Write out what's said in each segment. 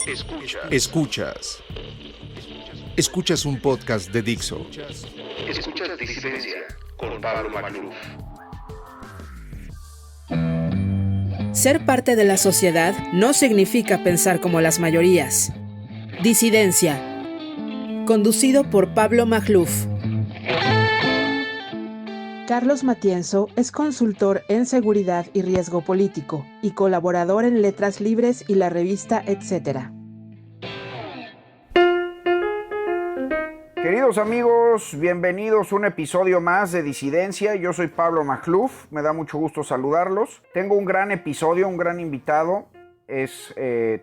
Escuchas un podcast de Dixo. Escuchas Disidencia con Pablo Magluf. Ser parte de la sociedad no significa pensar como las mayorías. Disidencia. Conducido por Pablo Magluf. Carlos Matienzo es consultor en seguridad y riesgo político y colaborador en Letras Libres y la revista Etcétera. Queridos amigos, bienvenidos a un episodio más de Disidencia. Yo soy Pablo Magluf, me da mucho gusto saludarlos. Tengo un gran episodio, un gran invitado. Es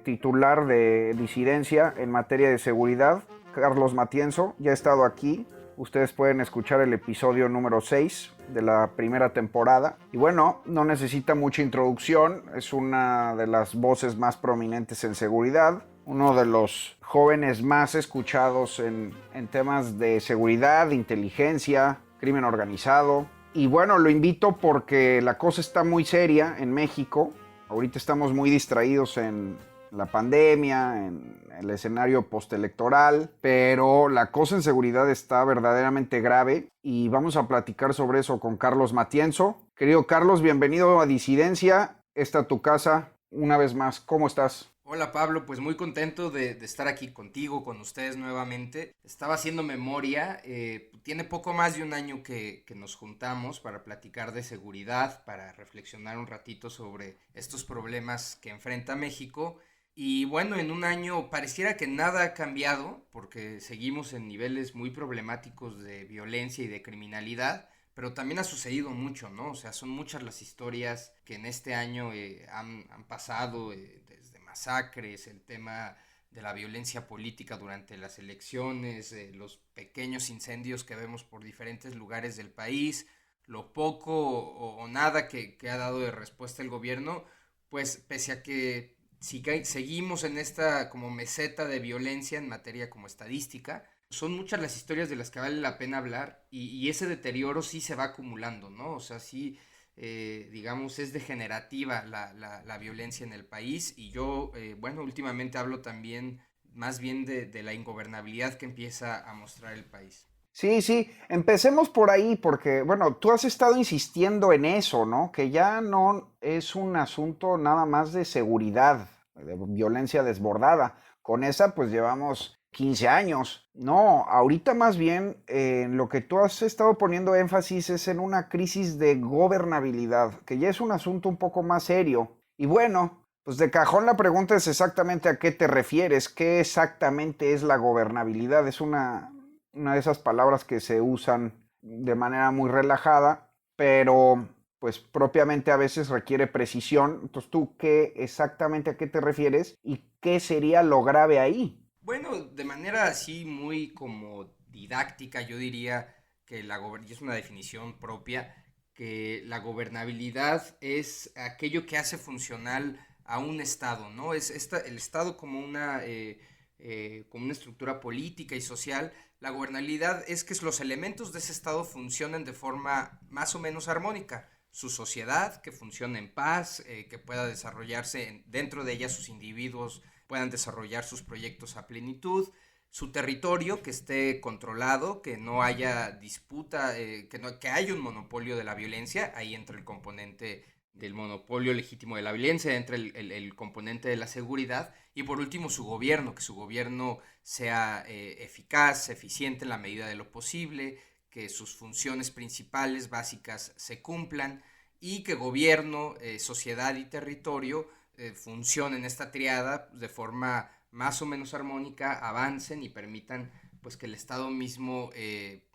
titular de Disidencia en materia de seguridad, Carlos Matienzo. Ya ha estado aquí. Ustedes pueden escuchar el episodio número 6 de la primera temporada. Y bueno, no necesita mucha introducción. Es una de las voces más prominentes en seguridad. Uno de los jóvenes más escuchados en temas de seguridad, inteligencia, crimen organizado. Y bueno, lo invito porque la cosa está muy seria en México. Ahorita estamos muy distraídos en la pandemia, en el escenario postelectoral, pero la cosa en seguridad está verdaderamente grave y vamos a platicar sobre eso con Carlos Matienzo. Querido Carlos, bienvenido a Disidencia. Esta es tu casa una vez más. ¿Cómo estás? Hola Pablo, pues muy contento de estar aquí contigo, con ustedes nuevamente. Estaba haciendo memoria, tiene poco más de un año que nos juntamos para platicar de seguridad, para reflexionar un ratito sobre estos problemas que enfrenta México. Y bueno, en un año pareciera que nada ha cambiado porque seguimos en niveles muy problemáticos de violencia y de criminalidad, pero también ha sucedido mucho, ¿no? O sea, son muchas las historias que en este año han pasado, desde masacres, el tema de la violencia política durante las elecciones, los pequeños incendios que vemos por diferentes lugares del país, lo poco o nada que ha dado de respuesta el gobierno, pues pese a que seguimos en esta como meseta de violencia en materia como estadística, son muchas las historias de las que vale la pena hablar y ese deterioro sí se va acumulando, ¿no? O sea, sí, digamos, es degenerativa la violencia en el país y yo, bueno, últimamente hablo también más bien de la ingobernabilidad que empieza a mostrar el país. Sí, empecemos por ahí porque, bueno, tú has estado insistiendo en eso, ¿no? Que ya no es un asunto nada más de seguridad, de violencia desbordada. Con esa pues llevamos 15 años. No, ahorita más bien lo que tú has estado poniendo énfasis es en una crisis de gobernabilidad, que ya es un asunto un poco más serio. Y bueno, pues de cajón la pregunta es exactamente a qué te refieres, qué exactamente es la gobernabilidad. Es una de esas palabras que se usan de manera muy relajada, pero pues propiamente a veces requiere precisión. Entonces, ¿tú qué exactamente a qué te refieres y qué sería lo grave ahí? Bueno, de manera así muy como didáctica, yo diría que y es una definición propia, que la gobernabilidad es aquello que hace funcional a un Estado, ¿no? El Estado como una estructura política y social. La gobernabilidad es que los elementos de ese Estado funcionen de forma más o menos armónica. Su sociedad, que funcione en paz, que pueda desarrollarse dentro de ella sus individuos puedan desarrollar sus proyectos a plenitud, su territorio que esté controlado, que no haya disputa, que haya un monopolio de la violencia, ahí entra el componente del monopolio legítimo de la violencia, entra el componente de la seguridad, y por último su gobierno, que su gobierno sea eficaz, eficiente en la medida de lo posible, que sus funciones principales, básicas, se cumplan, y que gobierno, sociedad y territorio funcionen esta triada de forma más o menos armónica, avancen y permitan pues que el Estado mismo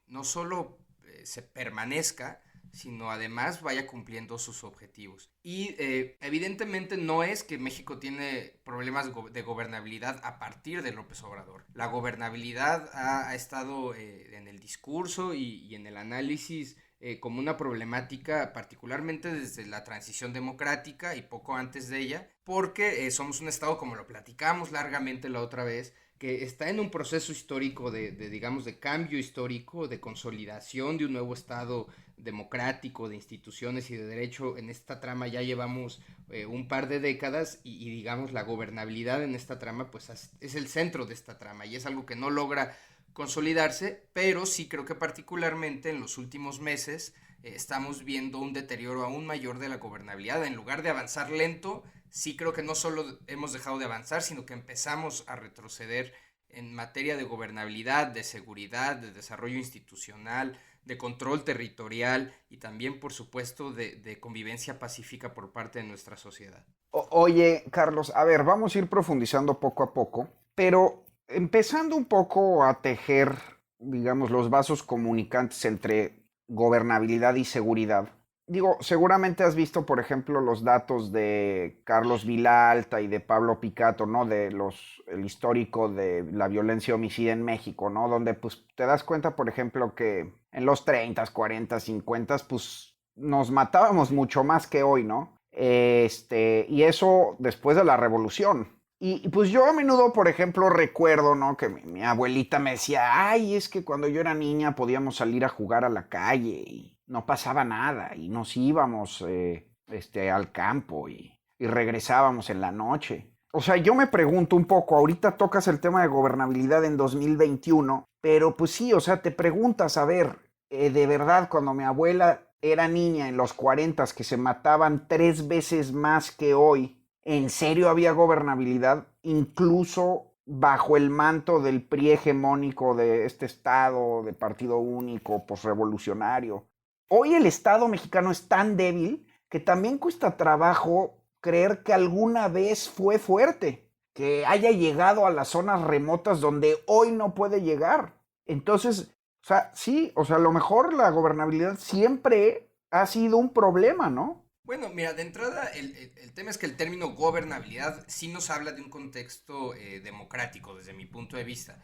no solo se permanezca, sino además vaya cumpliendo sus objetivos. Y evidentemente no es que México tiene problemas de gobernabilidad a partir de López Obrador. La gobernabilidad ha estado en el discurso y en el análisis como una problemática particularmente desde la transición democrática y poco antes de ella, porque somos un estado, como lo platicamos largamente la otra vez, que está en un proceso histórico digamos, de cambio histórico, de consolidación de un nuevo Estado democrático, de instituciones y de derecho. En esta trama ya llevamos un par de décadas y digamos la gobernabilidad en esta trama pues es el centro de esta trama y es algo que no logra consolidarse, pero sí creo que particularmente en los últimos meses estamos viendo un deterioro aún mayor de la gobernabilidad. En lugar de avanzar lento, sí creo que no solo hemos dejado de avanzar, sino que empezamos a retroceder en materia de gobernabilidad, de seguridad, de desarrollo institucional, de control territorial y también, por supuesto, de convivencia pacífica por parte de nuestra sociedad. Oye, Carlos, a ver, vamos a ir profundizando poco a poco, pero empezando un poco a tejer, digamos, los vasos comunicantes entre gobernabilidad y seguridad. Digo, seguramente has visto, por ejemplo, los datos de Carlos Vilalta y de Pablo Picato, ¿no? El histórico de la violencia homicida en México, ¿no? Donde, pues, te das cuenta, por ejemplo, que en los 30, 40, 50, pues, nos matábamos mucho más que hoy, ¿no? Y eso después de la revolución. Y pues yo a menudo, por ejemplo, recuerdo, ¿no? Que mi abuelita me decía, ay, es que cuando yo era niña podíamos salir a jugar a la calle y no pasaba nada y nos íbamos al campo y regresábamos en la noche. O sea, yo me pregunto un poco, ahorita tocas el tema de gobernabilidad en 2021, pero pues sí, o sea, te preguntas, a ver, de verdad, cuando mi abuela era niña en los 40, que se mataban 3 veces más que hoy, ¿en serio había gobernabilidad? Incluso bajo el manto del PRI hegemónico de este Estado, de partido único, posrevolucionario. Hoy el Estado mexicano es tan débil que también cuesta trabajo creer que alguna vez fue fuerte, que haya llegado a las zonas remotas donde hoy no puede llegar. Entonces, o sea, sí, o sea, a lo mejor la gobernabilidad siempre ha sido un problema, ¿no? Bueno, mira, de entrada el tema es que el término gobernabilidad sí nos habla de un contexto democrático desde mi punto de vista.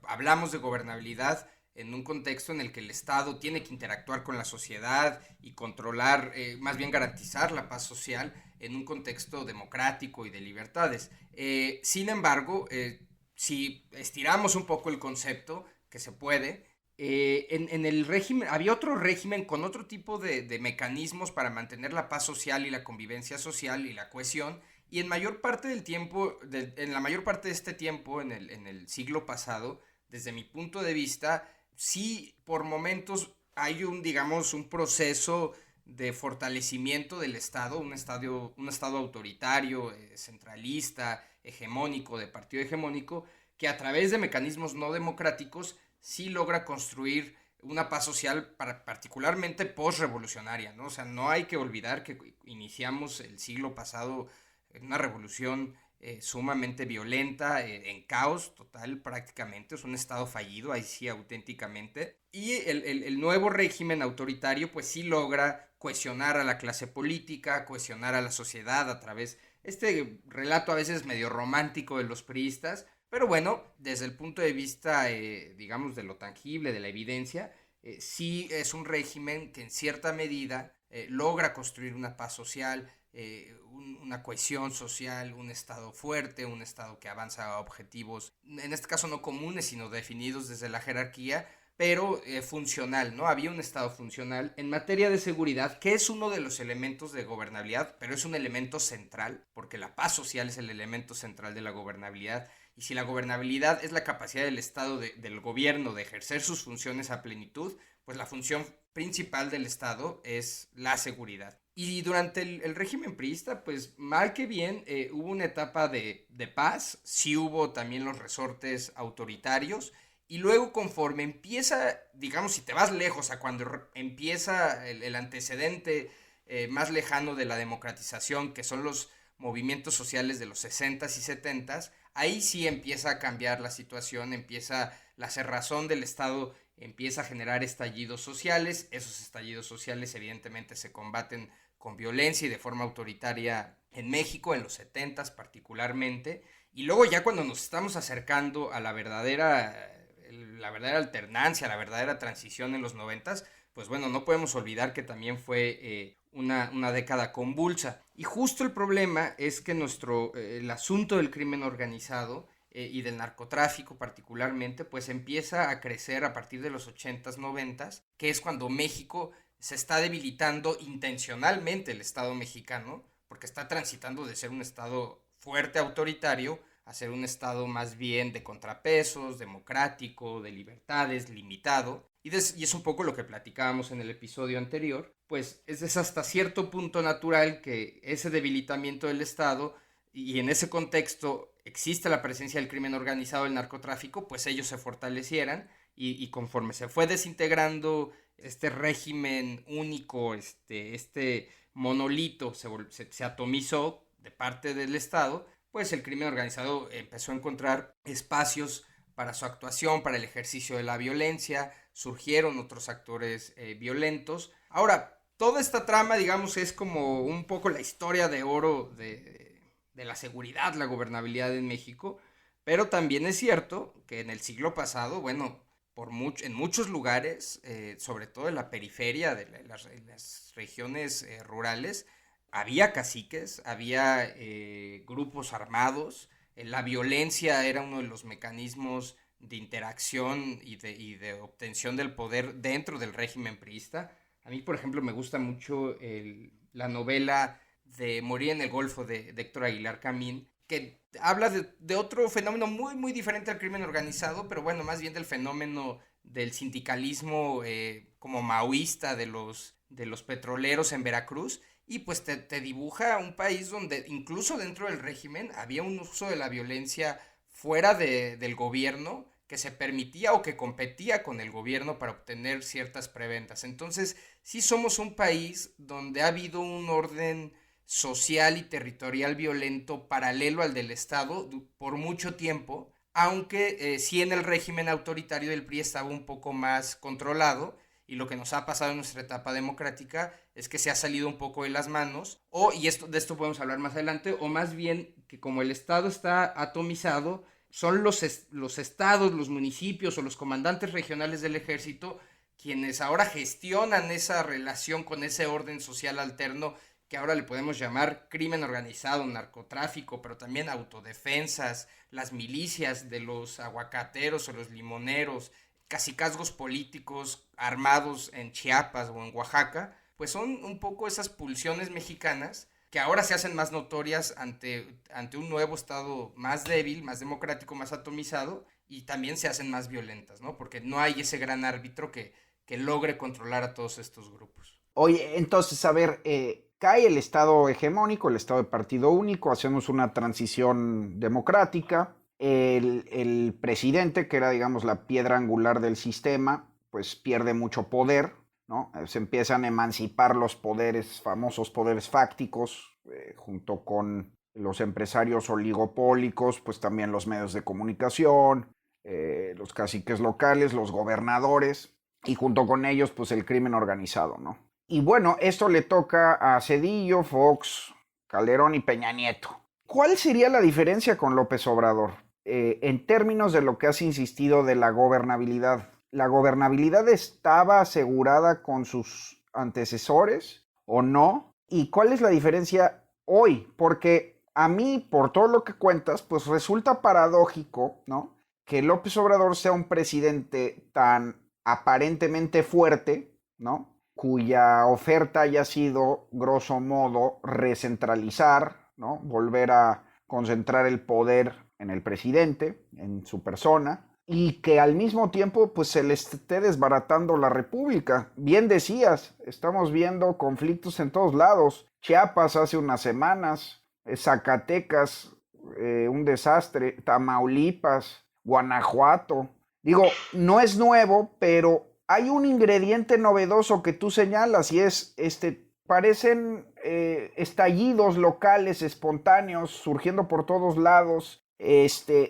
Hablamos de gobernabilidad en un contexto en el que el Estado tiene que interactuar con la sociedad y controlar, más bien garantizar la paz social en un contexto democrático y de libertades. Sin embargo, si estiramos un poco el concepto, que se puede, en el régimen, había otro régimen con otro tipo de mecanismos para mantener la paz social y la convivencia social y la cohesión, y en mayor parte del tiempo, en la mayor parte de este tiempo, en el siglo pasado, desde mi punto de vista, sí por momentos hay digamos, un proceso de fortalecimiento del Estado, un Estado autoritario, centralista, hegemónico, de partido hegemónico, que a través de mecanismos no democráticos sí logra construir una paz social particularmente post-revolucionaria, ¿no? O sea, no hay que olvidar que iniciamos el siglo pasado en una revolución sumamente violenta, en caos total prácticamente, es un estado fallido, ahí sí auténticamente, y el nuevo régimen autoritario pues sí logra cohesionar a la clase política, cohesionar a la sociedad a través, este relato a veces medio romántico de los priistas. Pero bueno, desde el punto de vista, digamos, de lo tangible, de la evidencia, sí es un régimen que en cierta medida logra construir una paz social, una cohesión social, un Estado fuerte, un Estado que avanza a objetivos, en este caso no comunes, sino definidos desde la jerarquía, pero funcional, ¿no? Había un Estado funcional en materia de seguridad, que es uno de los elementos de gobernabilidad, pero es un elemento central, porque la paz social es el elemento central de la gobernabilidad. Y si la gobernabilidad es la capacidad del Estado, del gobierno, de ejercer sus funciones a plenitud, pues la función principal del Estado es la seguridad. Y durante el régimen priista, pues mal que bien, hubo una etapa de paz, sí hubo también los resortes autoritarios, y luego conforme empieza, digamos, si te vas lejos a cuando empieza el antecedente más lejano de la democratización, que son los movimientos sociales de los 60s y 70s, ahí sí empieza a cambiar la situación, empieza la cerrazón del Estado, empieza a generar estallidos sociales. Esos estallidos sociales evidentemente se combaten con violencia y de forma autoritaria en México, en los 70s particularmente. Y luego ya cuando nos estamos acercando a la verdadera alternancia, la verdadera transición en los 90s, pues bueno, no podemos olvidar que también fue una década convulsa. Y justo el problema es que el asunto del crimen organizado y del narcotráfico particularmente, pues empieza a crecer a partir de los 80s, 90s, que es cuando México se está debilitando intencionalmente el Estado mexicano, porque está transitando de ser un Estado fuerte, autoritario, a ser un Estado más bien de contrapesos, democrático, de libertades, limitado. Y es un poco lo que platicábamos en el episodio anterior, pues es hasta cierto punto natural que ese debilitamiento del Estado, y en ese contexto existe la presencia del crimen organizado, del narcotráfico, pues ellos se fortalecieran y conforme se fue desintegrando este régimen único, este monolito se atomizó de parte del Estado, pues el crimen organizado empezó a encontrar espacios para su actuación, para el ejercicio de la violencia, surgieron otros actores violentos. Ahora, toda esta trama, digamos, es como un poco la historia de oro de la seguridad, la gobernabilidad en México, pero también es cierto que en el siglo pasado, bueno, en muchos lugares, sobre todo en la periferia de las regiones rurales, había caciques, había grupos armados, la violencia era uno de los mecanismos de interacción y de obtención del poder dentro del régimen priista. A mí, por ejemplo, me gusta mucho la novela de Morir en el Golfo de Héctor Aguilar Camín, que habla de otro fenómeno muy, muy diferente al crimen organizado, pero bueno, más bien del fenómeno del sindicalismo como maoísta de los petroleros en Veracruz, y pues te dibuja un país donde incluso dentro del régimen había un uso de la violencia fuera del gobierno que se permitía o que competía con el gobierno para obtener ciertas preventas. Entonces, sí somos un país donde ha habido un orden social y territorial violento paralelo al del Estado por mucho tiempo, aunque sí en el régimen autoritario del PRI estaba un poco más controlado, y lo que nos ha pasado en nuestra etapa democrática es que se ha salido un poco de las manos, de esto podemos hablar más adelante, o más bien que como el Estado está atomizado, son los estados, los municipios o los comandantes regionales del ejército quienes ahora gestionan esa relación con ese orden social alterno que ahora le podemos llamar crimen organizado, narcotráfico, pero también autodefensas, las milicias de los aguacateros o los limoneros, cacicazgos políticos armados en Chiapas o en Oaxaca, pues son un poco esas pulsiones mexicanas que ahora se hacen más notorias ante un nuevo estado más débil, más democrático, más atomizado, y también se hacen más violentas, ¿no? Porque no hay ese gran árbitro que logre controlar a todos estos grupos. Oye, entonces, a ver, cae el Estado hegemónico, el Estado de partido único, hacemos una transición democrática. El presidente, que era, digamos, la piedra angular del sistema, pues pierde mucho poder, ¿no? Se empiezan a emancipar los poderes, famosos poderes fácticos, junto con los empresarios oligopólicos, pues también los medios de comunicación, los caciques locales, los gobernadores, y junto con ellos, pues el crimen organizado, ¿no? Y bueno, esto le toca a Zedillo, Fox, Calderón y Peña Nieto. ¿Cuál sería la diferencia con López Obrador? En términos de lo que has insistido de la gobernabilidad. ¿La gobernabilidad estaba asegurada con sus antecesores o no? ¿Y cuál es la diferencia hoy? Porque a mí, por todo lo que cuentas, pues resulta paradójico, ¿no?, que López Obrador sea un presidente tan aparentemente fuerte, ¿no?, cuya oferta haya sido, grosso modo, recentralizar, ¿no?, volver a concentrar el poder en el presidente, en su persona, y que al mismo tiempo pues se le esté desbaratando la república. Bien decías, estamos viendo conflictos en todos lados. Chiapas hace unas semanas, Zacatecas, un desastre, Tamaulipas, Guanajuato. Digo, no es nuevo, pero hay un ingrediente novedoso que tú señalas y es, parecen estallidos locales espontáneos surgiendo por todos lados,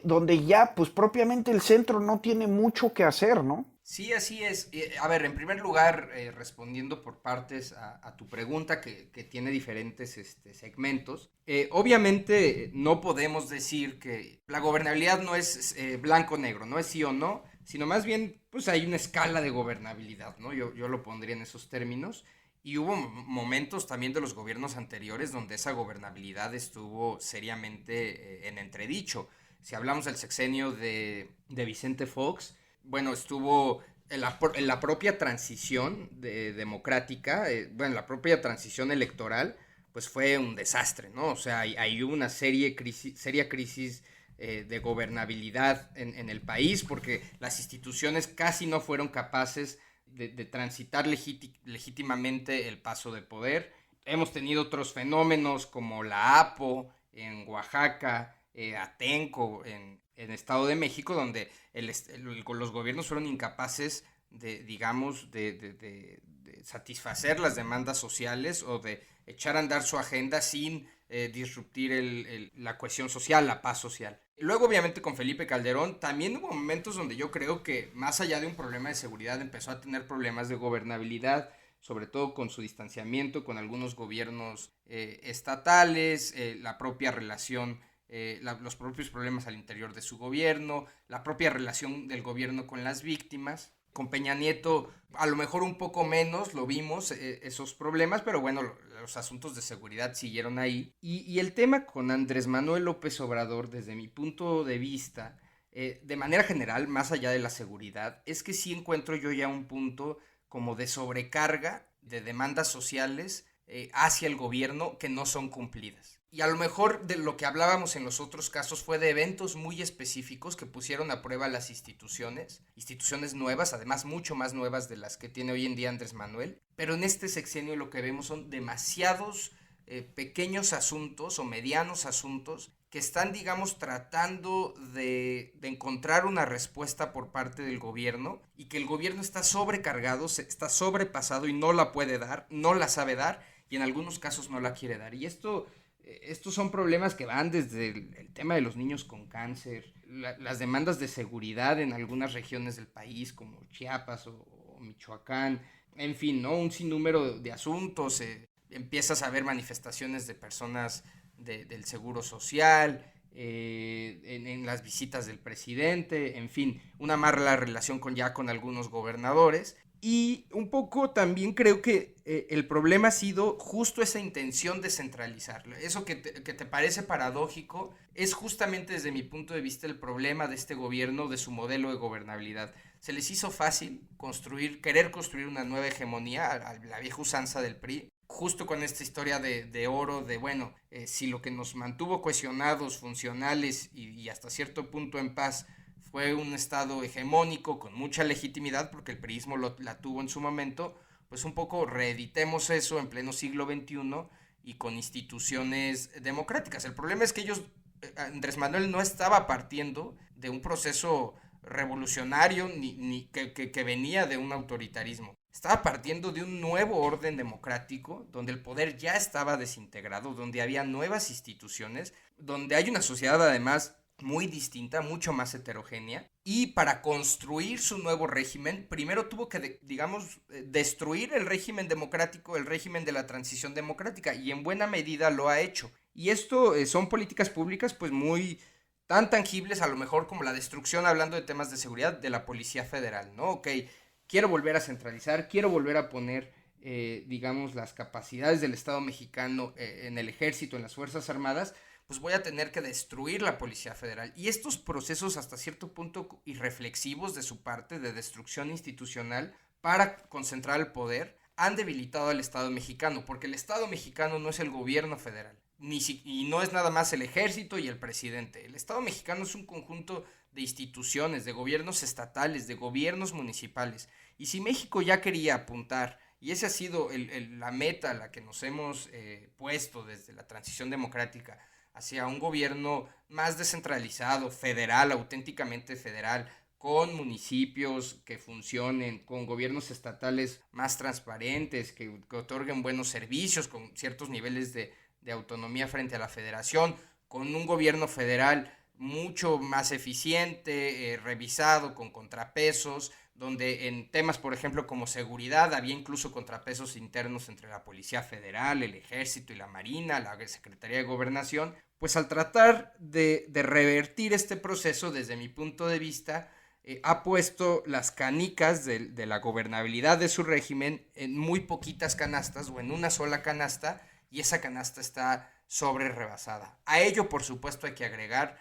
donde ya pues propiamente el centro no tiene mucho que hacer, ¿no? Sí, así es. A ver, en primer lugar, respondiendo por partes a tu pregunta que tiene diferentes segmentos, obviamente no podemos decir que la gobernabilidad no es blanco-negro, no es sí o no, sino más bien pues hay una escala de gobernabilidad, ¿no? Yo lo pondría en esos términos. Y hubo momentos también de los gobiernos anteriores donde esa gobernabilidad estuvo seriamente en entredicho. Si hablamos del sexenio de Vicente Fox, bueno, estuvo en la propia transición democrática, la propia transición electoral, pues fue un desastre, ¿no? O sea, hay una seria crisis de gobernabilidad en el país, porque las instituciones casi no fueron capaces de transitar legítimamente el paso de poder. Hemos tenido otros fenómenos como la APO en Oaxaca, Atenco en Estado de México, donde los gobiernos fueron incapaces de satisfacer las demandas sociales o de echar a andar su agenda sin disruptir la cohesión social, la paz social. Luego, obviamente, con Felipe Calderón también hubo momentos donde yo creo que, más allá de un problema de seguridad, empezó a tener problemas de gobernabilidad, sobre todo con su distanciamiento con algunos gobiernos estatales, la propia relación, los propios problemas al interior de su gobierno, la propia relación del gobierno con las víctimas. Con Peña Nieto a lo mejor un poco menos lo vimos, esos problemas, pero bueno, los asuntos de seguridad siguieron ahí. Y el tema con Andrés Manuel López Obrador, desde mi punto de vista, de manera general, más allá de la seguridad, es que sí encuentro yo ya un punto como de sobrecarga de demandas sociales hacia el gobierno que no son cumplidas. Y a lo mejor de lo que hablábamos en los otros casos fue de eventos muy específicos que pusieron a prueba las instituciones nuevas, además mucho más nuevas de las que tiene hoy en día Andrés Manuel, pero en este sexenio lo que vemos son demasiados pequeños asuntos o medianos asuntos que están, digamos, tratando de encontrar una respuesta por parte del gobierno, y que el gobierno está sobrecargado, está sobrepasado y no la puede dar, no la sabe dar, y en algunos casos no la quiere dar. Y estos son problemas que van desde el tema de los niños con cáncer, las demandas de seguridad en algunas regiones del país como Chiapas o Michoacán, en fin, ¿no? Un sinnúmero de asuntos. Empiezas a ver manifestaciones de personas del Seguro Social, en las visitas del presidente, en fin, una mala relación con algunos gobernadores. Y un poco también creo que el problema ha sido justo esa intención de centralizarlo. Eso que te parece paradójico es justamente, desde mi punto de vista, el problema de este gobierno, de su modelo de gobernabilidad. Se les hizo fácil querer construir una nueva hegemonía a la vieja usanza del PRI, justo con esta historia de oro, si lo que nos mantuvo cohesionados, funcionales y hasta cierto punto en paz fue un estado hegemónico con mucha legitimidad, porque el priismo la tuvo en su momento, pues un poco reeditemos eso en pleno siglo XXI y con instituciones democráticas. El problema es que Andrés Manuel no estaba partiendo de un proceso revolucionario ni que venía de un autoritarismo. Estaba partiendo de un nuevo orden democrático, donde el poder ya estaba desintegrado, donde había nuevas instituciones, donde hay una sociedad además muy distinta, mucho más heterogénea, y para construir su nuevo régimen, primero tuvo que, destruir el régimen democrático, el régimen de la transición democrática, y en buena medida lo ha hecho. Y esto son políticas públicas pues muy tan tangibles, a lo mejor como la destrucción, hablando de temas de seguridad, de la Policía Federal, ¿no? Ok, quiero volver a centralizar, quiero volver a poner, las capacidades del Estado mexicano en el Ejército, en las Fuerzas Armadas, pues voy a tener que destruir la Policía Federal. Y estos procesos hasta cierto punto irreflexivos de su parte, de destrucción institucional para concentrar el poder, han debilitado al Estado mexicano, porque el Estado mexicano no es el gobierno federal, y no es nada más el Ejército y el presidente. El Estado mexicano es un conjunto de instituciones, de gobiernos estatales, de gobiernos municipales. Y si México ya quería apuntar, y esa ha sido la meta a la que nos hemos puesto desde la transición democrática, hacia un gobierno más descentralizado, federal, auténticamente federal, con municipios que funcionen, con gobiernos estatales más transparentes, que otorguen buenos servicios, con ciertos niveles de autonomía frente a la federación, con un gobierno federal mucho más eficiente, revisado, con contrapesos, donde en temas, por ejemplo, como seguridad, había incluso contrapesos internos entre la Policía Federal, el Ejército y la Marina, la Secretaría de Gobernación. Pues al tratar de revertir este proceso, desde mi punto de vista, ha puesto las canicas de la gobernabilidad de su régimen en muy poquitas canastas o en una sola canasta, y esa canasta está sobre rebasada. A ello, por supuesto, hay que agregar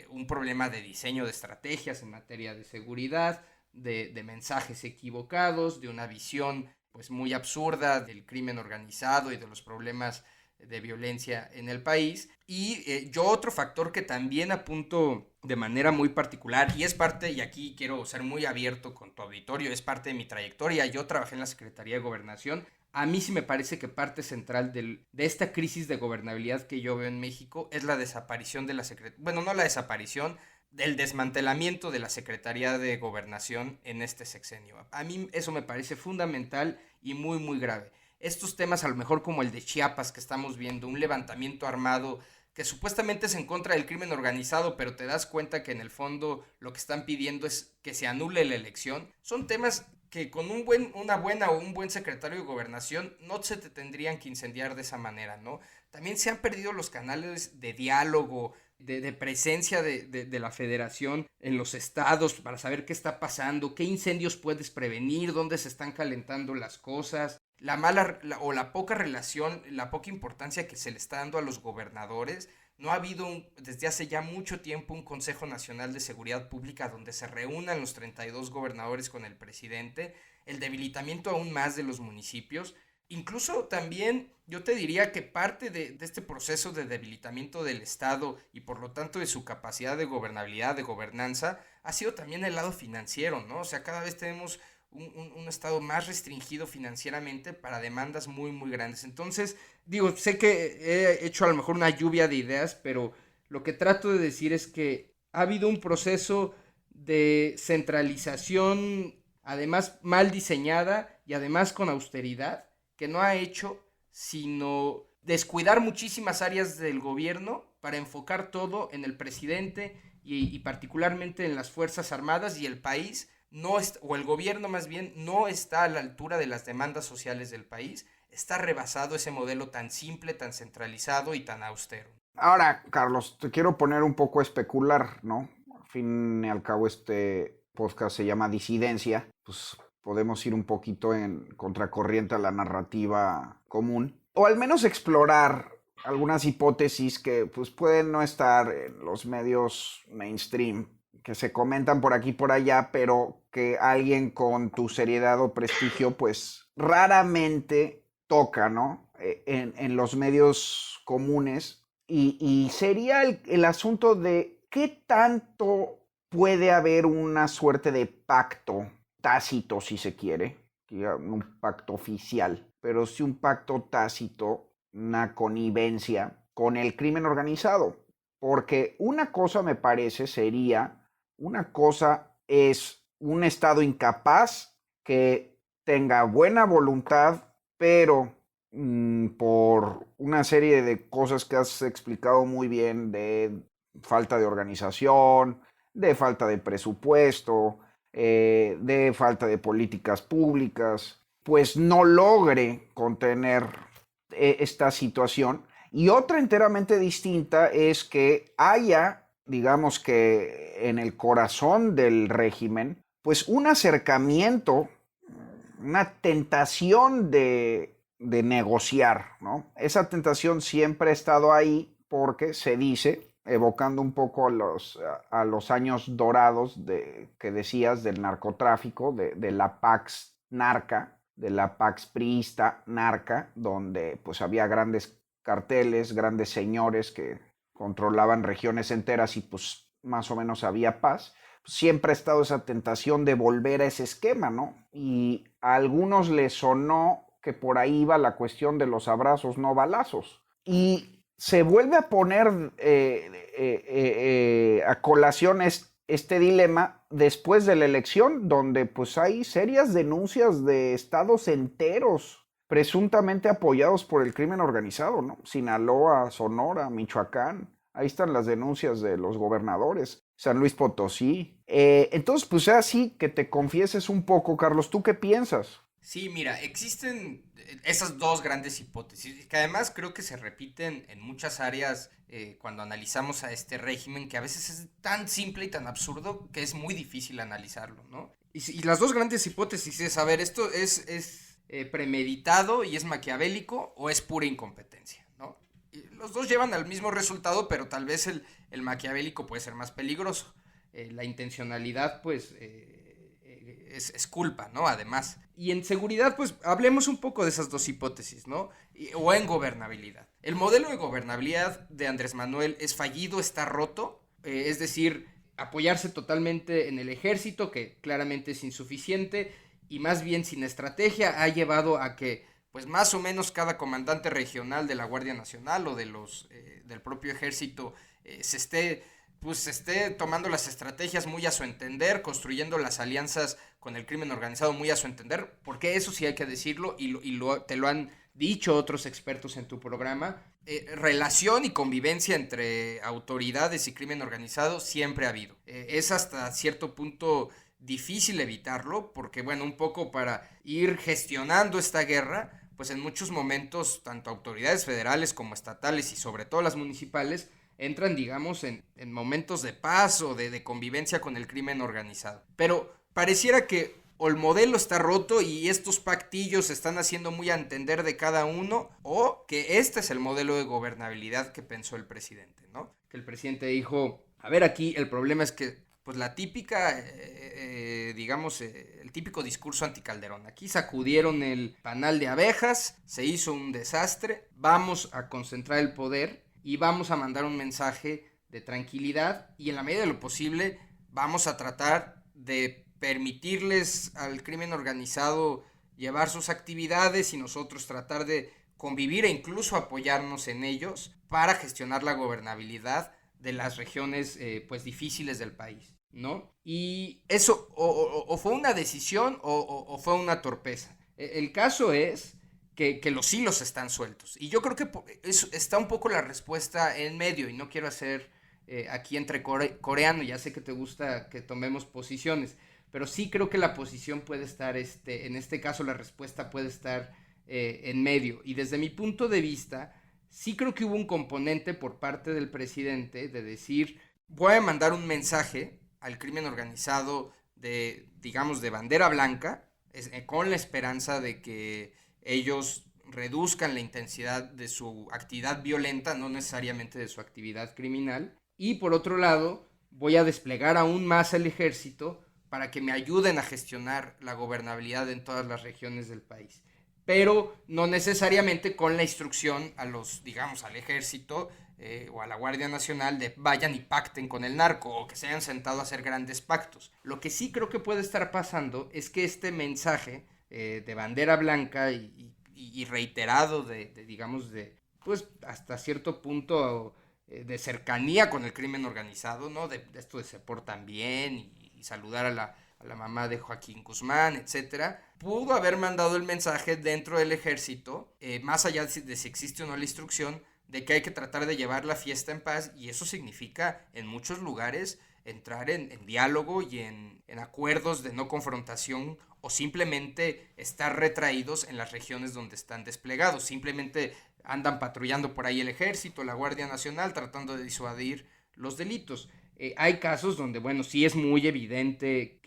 un problema de diseño de estrategias en materia de seguridad, de mensajes equivocados, de una visión pues muy absurda del crimen organizado y de los problemas de violencia en el país. Y yo otro factor que también apunto de manera muy particular, y es parte, y aquí quiero ser muy abierto con tu auditorio, es parte de mi trayectoria. Yo trabajé en la Secretaría de Gobernación. A mí sí me parece que parte central de esta crisis de gobernabilidad que yo veo en México es la desaparición de la Secretaría, bueno, no la desaparición, del desmantelamiento de la Secretaría de Gobernación en este sexenio. A mí eso me parece fundamental y muy, muy grave. Estos temas, a lo mejor como el de Chiapas que estamos viendo, un levantamiento armado que supuestamente es en contra del crimen organizado, pero te das cuenta que en el fondo lo que están pidiendo es que se anule la elección, son temas que con una buena o un buen secretario de Gobernación no se te tendrían que incendiar de esa manera, ¿no? También se han perdido los canales de diálogo, de presencia de la federación en los estados para saber qué está pasando, qué incendios puedes prevenir, dónde se están calentando las cosas, la poca relación, la poca importancia que se le está dando a los gobernadores. No ha habido desde hace ya mucho tiempo un Consejo Nacional de Seguridad Pública donde se reúnan los 32 gobernadores con el presidente, el debilitamiento aún más de los municipios. Incluso también yo te diría que parte de este proceso de debilitamiento del Estado y por lo tanto de su capacidad de gobernabilidad, de gobernanza, ha sido también el lado financiero, ¿no? O sea, cada vez tenemos un Estado más restringido financieramente para demandas muy, muy grandes. Entonces, digo, sé que he hecho a lo mejor una lluvia de ideas, pero lo que trato de decir es que ha habido un proceso de centralización, además mal diseñada y además con austeridad, que no ha hecho sino descuidar muchísimas áreas del gobierno para enfocar todo en el presidente y particularmente en las Fuerzas Armadas, y el país o el gobierno más bien, no está a la altura de las demandas sociales del país. Está rebasado ese modelo tan simple, tan centralizado y tan austero. Ahora, Carlos, te quiero poner un poco a especular, ¿no? Al fin y al cabo este podcast se llama Disidencia, pues podemos ir un poquito en contracorriente a la narrativa común, o al menos explorar algunas hipótesis que pues pueden no estar en los medios mainstream, que se comentan por aquí y por allá, pero que alguien con tu seriedad o prestigio pues raramente toca, ¿no? En los medios comunes. Y sería el asunto de qué tanto puede haber una suerte de pacto tácito, si se quiere, un pacto oficial, pero sí un pacto tácito, una connivencia con el crimen organizado. Porque una cosa me parece una cosa es un Estado incapaz que tenga buena voluntad, pero por una serie de cosas que has explicado muy bien, de falta de organización, de falta de presupuesto, de falta de políticas públicas, pues no logre contener esta situación. Y otra enteramente distinta es que haya, digamos que en el corazón del régimen, pues un acercamiento, una tentación de negociar, ¿no? Esa tentación siempre ha estado ahí porque se dice, evocando un poco a los años dorados que decías del narcotráfico, de la Pax Narca, de la Pax Priista Narca, donde pues había grandes carteles, grandes señores que controlaban regiones enteras y pues más o menos había paz. Siempre ha estado esa tentación de volver a ese esquema, ¿no? Y a algunos les sonó que por ahí iba la cuestión de los abrazos, no balazos. Y se vuelve a poner a colación este dilema después de la elección, donde pues hay serias denuncias de estados enteros presuntamente apoyados por el crimen organizado, ¿no? Sinaloa, Sonora, Michoacán. Ahí están las denuncias de los gobernadores. San Luis Potosí. Entonces, pues así que te confieses un poco, Carlos. ¿Tú qué piensas? Sí, mira, existen esas dos grandes hipótesis, que además creo que se repiten en muchas áreas cuando analizamos a este régimen, que a veces es tan simple y tan absurdo que es muy difícil analizarlo, ¿no? Y las dos grandes hipótesis es, a ver, ¿esto es premeditado y es maquiavélico o es pura incompetencia, ¿no? Los dos llevan al mismo resultado, pero tal vez el maquiavélico puede ser más peligroso. La intencionalidad, pues, es culpa, ¿no? Además. Y en seguridad, pues, hablemos un poco de esas dos hipótesis, ¿no? O en gobernabilidad. El modelo de gobernabilidad de Andrés Manuel es fallido, está roto, es decir, apoyarse totalmente en el ejército, que claramente es insuficiente, y más bien sin estrategia ha llevado a que, pues, más o menos cada comandante regional de la Guardia Nacional o del propio ejército se esté tomando las estrategias muy a su entender, construyendo las alianzas con el crimen organizado muy a su entender, porque eso sí hay que decirlo, te lo han dicho otros expertos en tu programa. Relación y convivencia entre autoridades y crimen organizado siempre ha habido. Es hasta cierto punto difícil evitarlo, porque bueno, un poco para ir gestionando esta guerra, pues en muchos momentos tanto autoridades federales como estatales y sobre todo las municipales entran, digamos, en momentos de paz o de convivencia con el crimen organizado. Pero pareciera que o el modelo está roto y estos pactillos se están haciendo muy a entender de cada uno, o que este es el modelo de gobernabilidad que pensó el presidente, ¿no? Que el presidente dijo, a ver, aquí el problema es que, pues la típica, el típico discurso anticalderón. Aquí sacudieron el panal de abejas, se hizo un desastre, vamos a concentrar el poder y vamos a mandar un mensaje de tranquilidad y en la medida de lo posible vamos a tratar de permitirles al crimen organizado llevar sus actividades y nosotros tratar de convivir e incluso apoyarnos en ellos para gestionar la gobernabilidad de las regiones pues difíciles del país, ¿no? Y eso o fue una decisión o fue una torpeza. El caso es que los hilos están sueltos. Y yo creo que está un poco la respuesta en medio, y no quiero hacer aquí entre coreano, ya sé que te gusta que tomemos posiciones, pero sí creo que la posición puede estar, en este caso la respuesta puede estar en medio. Y desde mi punto de vista, sí creo que hubo un componente por parte del presidente de decir, voy a mandar un mensaje al crimen organizado de bandera blanca, con la esperanza de que ellos reduzcan la intensidad de su actividad violenta, no necesariamente de su actividad criminal. Y por otro lado, voy a desplegar aún más el ejército para que me ayuden a gestionar la gobernabilidad en todas las regiones del país. Pero no necesariamente con la instrucción al ejército o a la Guardia Nacional de vayan y pacten con el narco o que se hayan sentado a hacer grandes pactos. Lo que sí creo que puede estar pasando es que este mensaje de bandera blanca y reiterado pues hasta cierto punto de cercanía con el crimen organizado, ¿no? De esto de se portan bien y saludar a la mamá de Joaquín Guzmán, etcétera, pudo haber mandado el mensaje dentro del ejército, más allá de si existe o no la instrucción, de que hay que tratar de llevar la fiesta en paz, y eso significa en muchos lugares entrar en diálogo y en acuerdos de no confrontación, o simplemente estar retraídos en las regiones donde están desplegados. Simplemente andan patrullando por ahí el ejército, la Guardia Nacional, tratando de disuadir los delitos. Hay casos donde, bueno, sí es muy evidente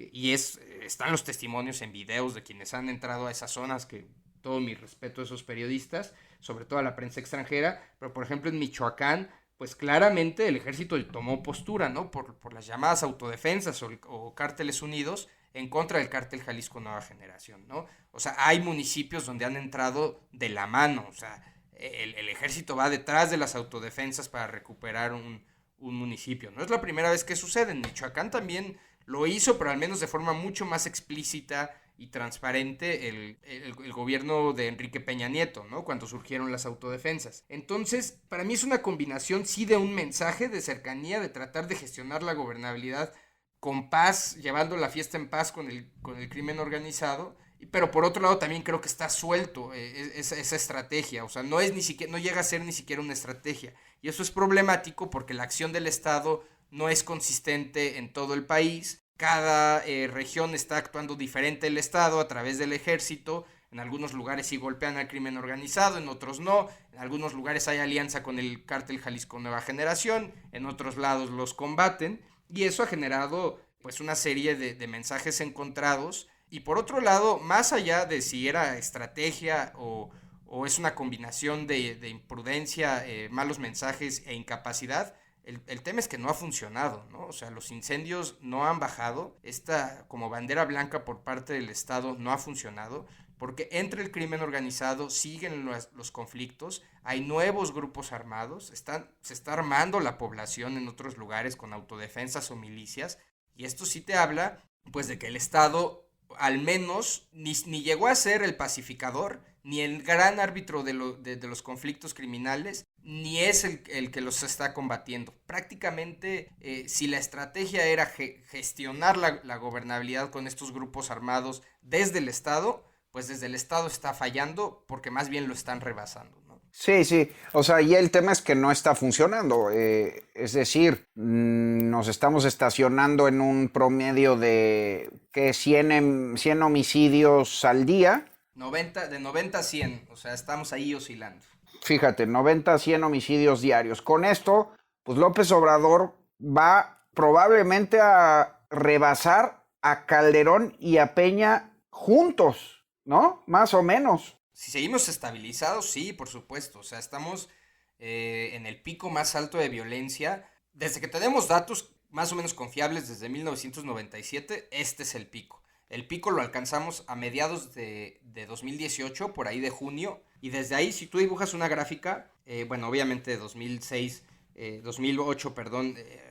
están los testimonios en videos de quienes han entrado a esas zonas, que todo mi respeto a esos periodistas, sobre todo a la prensa extranjera, pero por ejemplo en Michoacán, pues claramente el ejército tomó postura, ¿no? Por las llamadas autodefensas o cárteles unidos en contra del cártel Jalisco Nueva Generación, ¿no? O sea, hay municipios donde han entrado de la mano, o sea, el ejército va detrás de las autodefensas para recuperar un municipio. No es la primera vez que sucede, en Michoacán también lo hizo, pero al menos de forma mucho más explícita y transparente el gobierno de Enrique Peña Nieto, ¿no? Cuando surgieron las autodefensas. Entonces, para mí es una combinación, sí, de un mensaje de cercanía, de tratar de gestionar la gobernabilidad con paz, llevando la fiesta en paz con el crimen organizado, pero por otro lado también creo que está suelto esa estrategia, o sea, no llega a ser ni siquiera una estrategia, y eso es problemático porque la acción del Estado no es consistente en todo el país. Cada región está actuando diferente el Estado a través del ejército. En algunos lugares sí golpean al crimen organizado, en otros no. En algunos lugares hay alianza con el cártel Jalisco Nueva Generación, en otros lados los combaten, y eso ha generado pues una serie de mensajes encontrados. Y por otro lado, más allá de si era estrategia o o es una combinación de imprudencia, malos mensajes e incapacidad. El tema es que no ha funcionado, ¿no? O sea, los incendios no han bajado, esta como bandera blanca por parte del Estado no ha funcionado, porque entre el crimen organizado siguen los conflictos, hay nuevos grupos armados, se está armando la población en otros lugares con autodefensas o milicias, y esto sí te habla, pues, de que el Estado al menos ni llegó a ser el pacificador, ni el gran árbitro de los conflictos criminales, ni es el que los está combatiendo. Prácticamente, si la estrategia era gestionar la gobernabilidad con estos grupos armados desde el Estado, pues desde el Estado está fallando porque más bien lo están rebasando, ¿no? Sí, o sea, y el tema es que no está funcionando, es decir, nos estamos estacionando en un promedio de 100 homicidios al día. De 90 a 100, o sea, estamos ahí oscilando. Fíjate, 90 a 100 homicidios diarios. Con esto, pues López Obrador va probablemente a rebasar a Calderón y a Peña juntos, ¿no? Más o menos. Si seguimos estabilizados, sí, por supuesto. O sea, estamos en el pico más alto de violencia. Desde que tenemos datos más o menos confiables desde 1997, este es el pico. El pico lo alcanzamos a mediados de 2018, por ahí de junio. Y desde ahí, si tú dibujas una gráfica, bueno, obviamente 2008,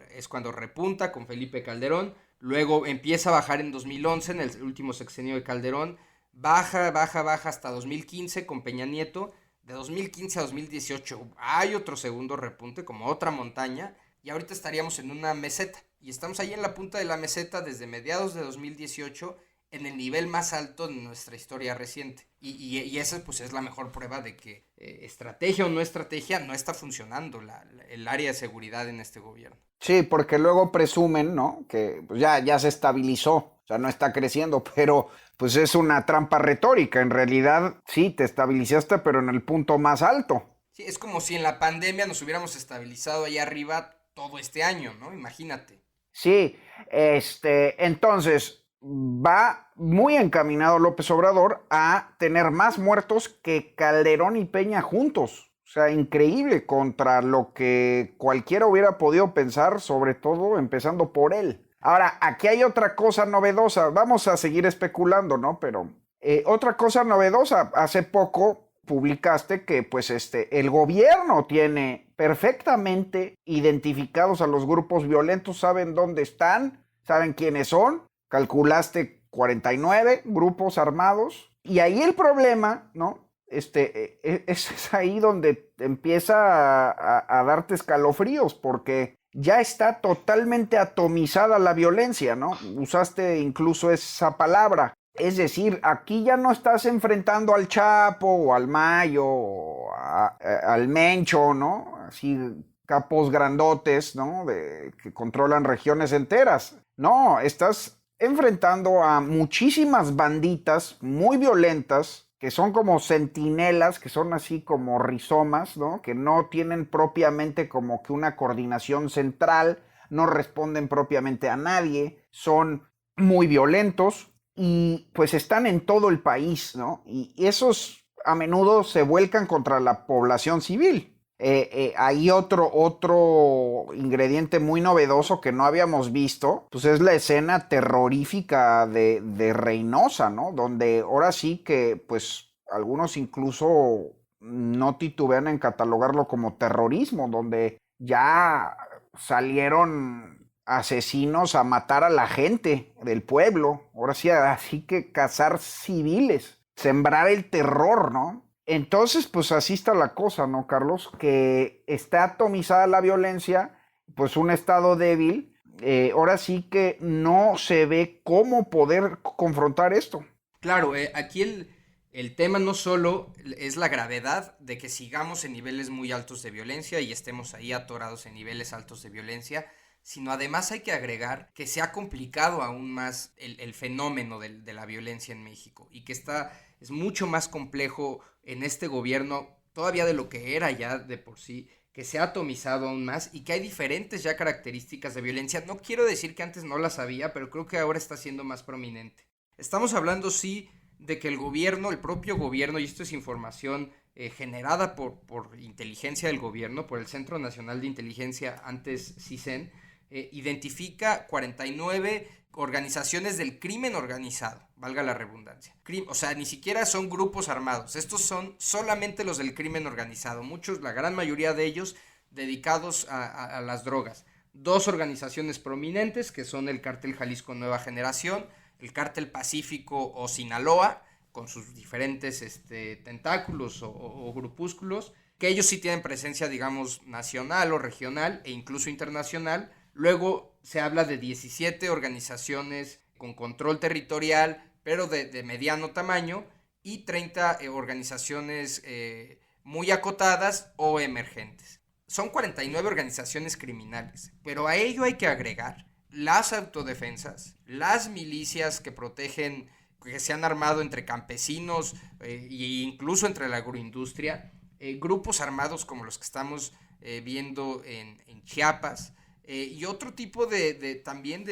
es cuando repunta con Felipe Calderón. Luego empieza a bajar en 2011, en el último sexenio de Calderón. Baja hasta 2015 con Peña Nieto. De 2015 a 2018 hay otro segundo repunte, como otra montaña. Y ahorita estaríamos en una meseta. Y estamos ahí en la punta de la meseta desde mediados de 2018, en el nivel más alto de nuestra historia reciente. Y esa pues es la mejor prueba de que estrategia o no estrategia no está funcionando el área de seguridad en este gobierno. Sí, porque luego presumen, ¿no?, que pues ya se estabilizó, o sea, no está creciendo, pero pues es una trampa retórica. En realidad sí, te estabilizaste, pero en el punto más alto. Sí, es como si en la pandemia nos hubiéramos estabilizado allá arriba todo este año, ¿no? Imagínate. Sí, entonces va muy encaminado López Obrador a tener más muertos que Calderón y Peña juntos. O sea, increíble contra lo que cualquiera hubiera podido pensar, sobre todo empezando por él. Ahora, aquí hay otra cosa novedosa. Vamos a seguir especulando, ¿no? Pero otra cosa novedosa. Hace poco publicaste que pues el gobierno tiene perfectamente identificados a los grupos violentos, saben dónde están, saben quiénes son, calculaste 49 grupos armados, y ahí el problema, ¿no? Es ahí donde empieza a darte escalofríos, porque ya está totalmente atomizada la violencia, ¿no? Usaste incluso esa palabra. Es decir, aquí ya no estás enfrentando al Chapo o al Mayo o al Mencho, ¿no? Así, capos grandotes, ¿no? Que controlan regiones enteras. No, estás enfrentando a muchísimas banditas muy violentas que son como centinelas, que son así como rizomas, ¿no? Que no tienen propiamente como que una coordinación central, no responden propiamente a nadie, son muy violentos. Y pues están en todo el país, ¿no? Y esos a menudo se vuelcan contra la población civil. Hay otro ingrediente muy novedoso que no habíamos visto, pues es la escena terrorífica de Reynosa, ¿no? Donde ahora sí que pues algunos incluso no titubean en catalogarlo como terrorismo, donde ya salieron asesinos a matar a la gente del pueblo, ahora sí, así que cazar civiles, sembrar el terror, ¿no? Entonces, pues así está la cosa, ¿no, Carlos? Que está atomizada la violencia, pues un estado débil, ahora sí que no se ve cómo poder confrontar esto. Claro, aquí el tema no solo es la gravedad de que sigamos en niveles muy altos de violencia y estemos ahí atorados en niveles altos de violencia, sino además hay que agregar que se ha complicado aún más el fenómeno de la violencia en México y que es mucho más complejo en este gobierno todavía de lo que era ya de por sí, que se ha atomizado aún más y que hay diferentes ya características de violencia. No quiero decir que antes no las había, pero creo que ahora está siendo más prominente. Estamos hablando, sí, de que el propio gobierno, y esto es información generada por inteligencia del gobierno, por el Centro Nacional de Inteligencia, antes CISEN, identifica 49 organizaciones del crimen organizado, valga la redundancia. O sea, ni siquiera son grupos armados, estos son solamente los del crimen organizado, muchos, la gran mayoría de ellos dedicados a las drogas. 2 organizaciones prominentes, que son el Cártel Jalisco Nueva Generación, el Cártel Pacífico o Sinaloa, con sus diferentes tentáculos o grupúsculos, que ellos sí tienen presencia, digamos, nacional o regional e incluso internacional. Luego se habla de 17 organizaciones con control territorial, pero de mediano tamaño, y 30 organizaciones muy acotadas o emergentes. Son 49 organizaciones criminales, pero a ello hay que agregar las autodefensas, las milicias que protegen, que se han armado entre campesinos e incluso entre la agroindustria, grupos armados como los que estamos viendo en Chiapas, y otro tipo también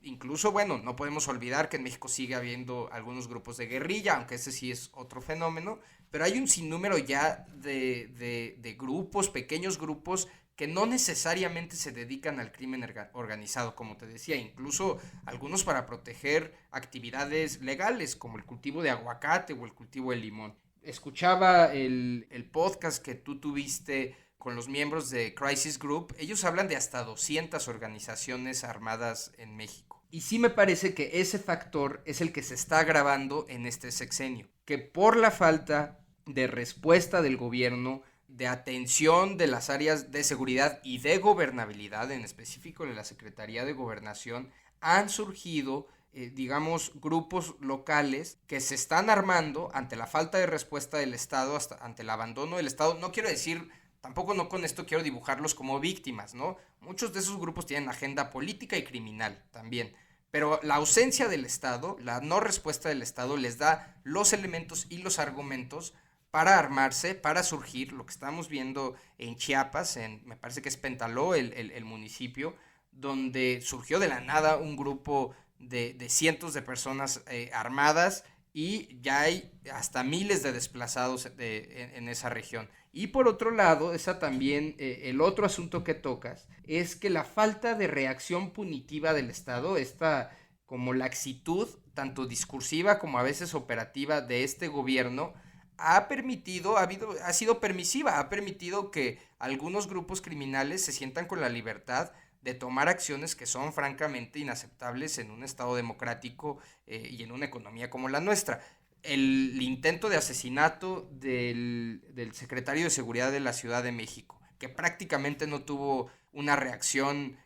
incluso, bueno, no podemos olvidar que en México sigue habiendo algunos grupos de guerrilla, aunque ese sí es otro fenómeno, pero hay un sinnúmero ya de grupos, pequeños grupos, que no necesariamente se dedican al crimen organizado, como te decía, incluso algunos para proteger actividades legales, como el cultivo de aguacate o el cultivo de limón. Escuchaba el podcast que tú tuviste con los miembros de Crisis Group. Ellos hablan de hasta 200 organizaciones armadas en México. Y sí me parece que ese factor es el que se está agravando en este sexenio, que por la falta de respuesta del gobierno, de atención de las áreas de seguridad y de gobernabilidad, en específico de la Secretaría de Gobernación, han surgido, digamos, grupos locales que se están armando ante la falta de respuesta del Estado, ante el abandono del Estado. No quiero decir, tampoco no con esto quiero dibujarlos como víctimas, ¿no? Muchos de esos grupos tienen agenda política y criminal también, pero la ausencia del Estado, la no respuesta del Estado, les da los elementos y los argumentos para armarse, para surgir. Lo que estamos viendo en Chiapas, me parece que es Pentaló, el municipio, donde surgió de la nada un grupo de cientos de personas armadas, y ya hay hasta miles de desplazados en esa región. Y por otro lado, el otro asunto que tocas, es que la falta de reacción punitiva del Estado, esta como laxitud, tanto discursiva como a veces operativa de este gobierno, ha sido permisiva, ha permitido que algunos grupos criminales se sientan con la libertad de tomar acciones que son francamente inaceptables en un Estado democrático y en una economía como la nuestra. El intento de asesinato del secretario de Seguridad de la Ciudad de México, que prácticamente no tuvo una reacción,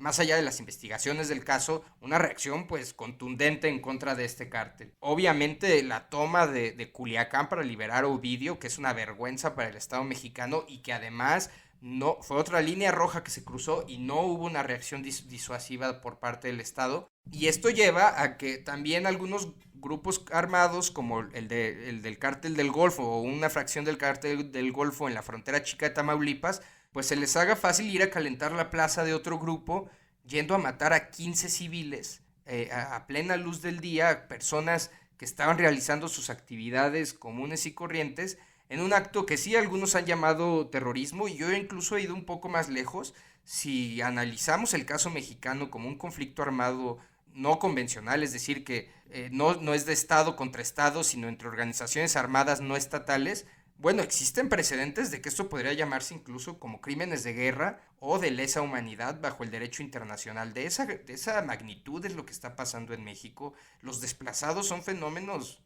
más allá de las investigaciones del caso, una reacción pues contundente en contra de este cártel. Obviamente la toma de Culiacán para liberar a Ovidio, que es una vergüenza para el Estado mexicano, y que además no fue otra línea roja que se cruzó y no hubo una reacción disuasiva por parte del Estado. Y esto lleva a que también algunos grupos armados, como el del Cártel del Golfo o una fracción del Cártel del Golfo en la frontera chica de Tamaulipas, pues se les haga fácil ir a calentar la plaza de otro grupo, yendo a matar a 15 civiles a plena luz del día, personas que estaban realizando sus actividades comunes y corrientes, en un acto que sí algunos han llamado terrorismo, y yo incluso he ido un poco más lejos. Si analizamos el caso mexicano como un conflicto armado no convencional, es decir, que no es de Estado contra Estado, sino entre organizaciones armadas no estatales, bueno, existen precedentes de que esto podría llamarse incluso como crímenes de guerra o de lesa humanidad bajo el derecho internacional. De esa magnitud es lo que está pasando en México. Los desplazados son fenómenos,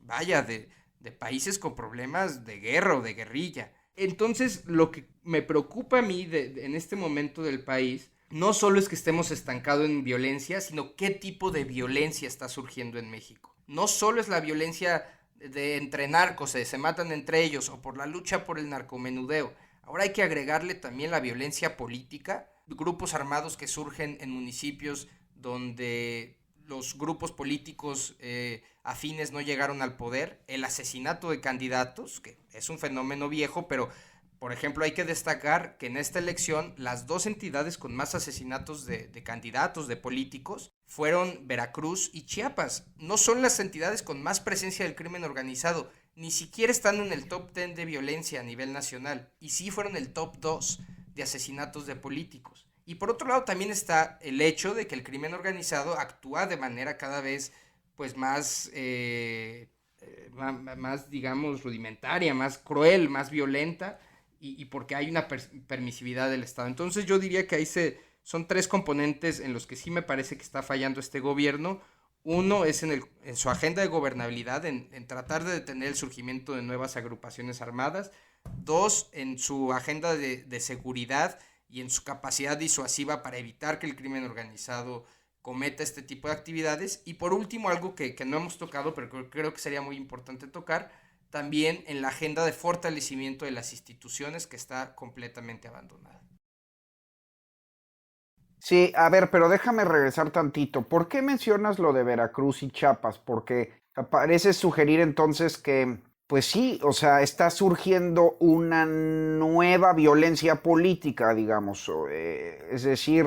de países con problemas de guerra o de guerrilla. Entonces, lo que me preocupa a mí en este momento del país, no solo es que estemos estancados en violencia, sino qué tipo de violencia está surgiendo en México. No solo es la violencia entre narcos, se matan entre ellos, o por la lucha por el narcomenudeo. Ahora hay que agregarle también la violencia política, grupos armados que surgen en municipios donde los grupos políticos afines no llegaron al poder, el asesinato de candidatos, que es un fenómeno viejo, pero por ejemplo hay que destacar que en esta elección las 2 entidades con más asesinatos de candidatos, de políticos, fueron Veracruz y Chiapas. No son las entidades con más presencia del crimen organizado, ni siquiera están en el top 10 de violencia a nivel nacional, y sí fueron el top 2 de asesinatos de políticos. Y por otro lado también está el hecho de que el crimen organizado actúa de manera cada vez pues más digamos, rudimentaria, más cruel, más violenta, y porque hay una permisividad del Estado. Entonces yo diría que ahí son 3 componentes en los que sí me parece que está fallando este gobierno. Uno es en su agenda de gobernabilidad, en tratar de detener el surgimiento de nuevas agrupaciones armadas. 2, en su agenda de seguridad y en su capacidad disuasiva para evitar que el crimen organizado cometa este tipo de actividades. Y por último, algo que no hemos tocado, pero creo que sería muy importante tocar, también en la agenda de fortalecimiento de las instituciones, que está completamente abandonada. Sí, a ver, pero déjame regresar tantito. ¿Por qué mencionas lo de Veracruz y Chiapas? Porque parece sugerir entonces que, pues sí, o sea, está surgiendo una nueva violencia política, digamos. Es decir,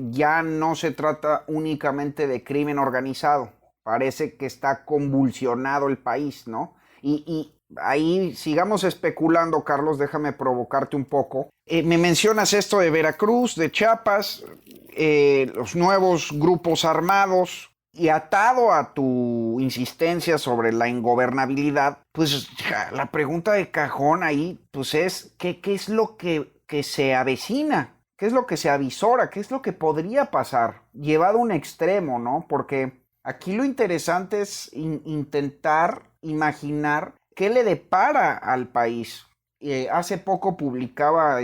ya no se trata únicamente de crimen organizado. Parece que está convulsionado el país, ¿no? Y ahí sigamos especulando, Carlos, déjame provocarte un poco. Me mencionas esto de Veracruz, de Chiapas, los nuevos grupos armados, y atado a tu insistencia sobre la ingobernabilidad, pues la pregunta de cajón ahí pues es ¿qué es lo que se avecina? ¿Qué es lo que se avisora? ¿Qué es lo que podría pasar? Llevado a un extremo, ¿no? Porque aquí lo interesante es intentar imaginar qué le depara al país. Hace poco publicaba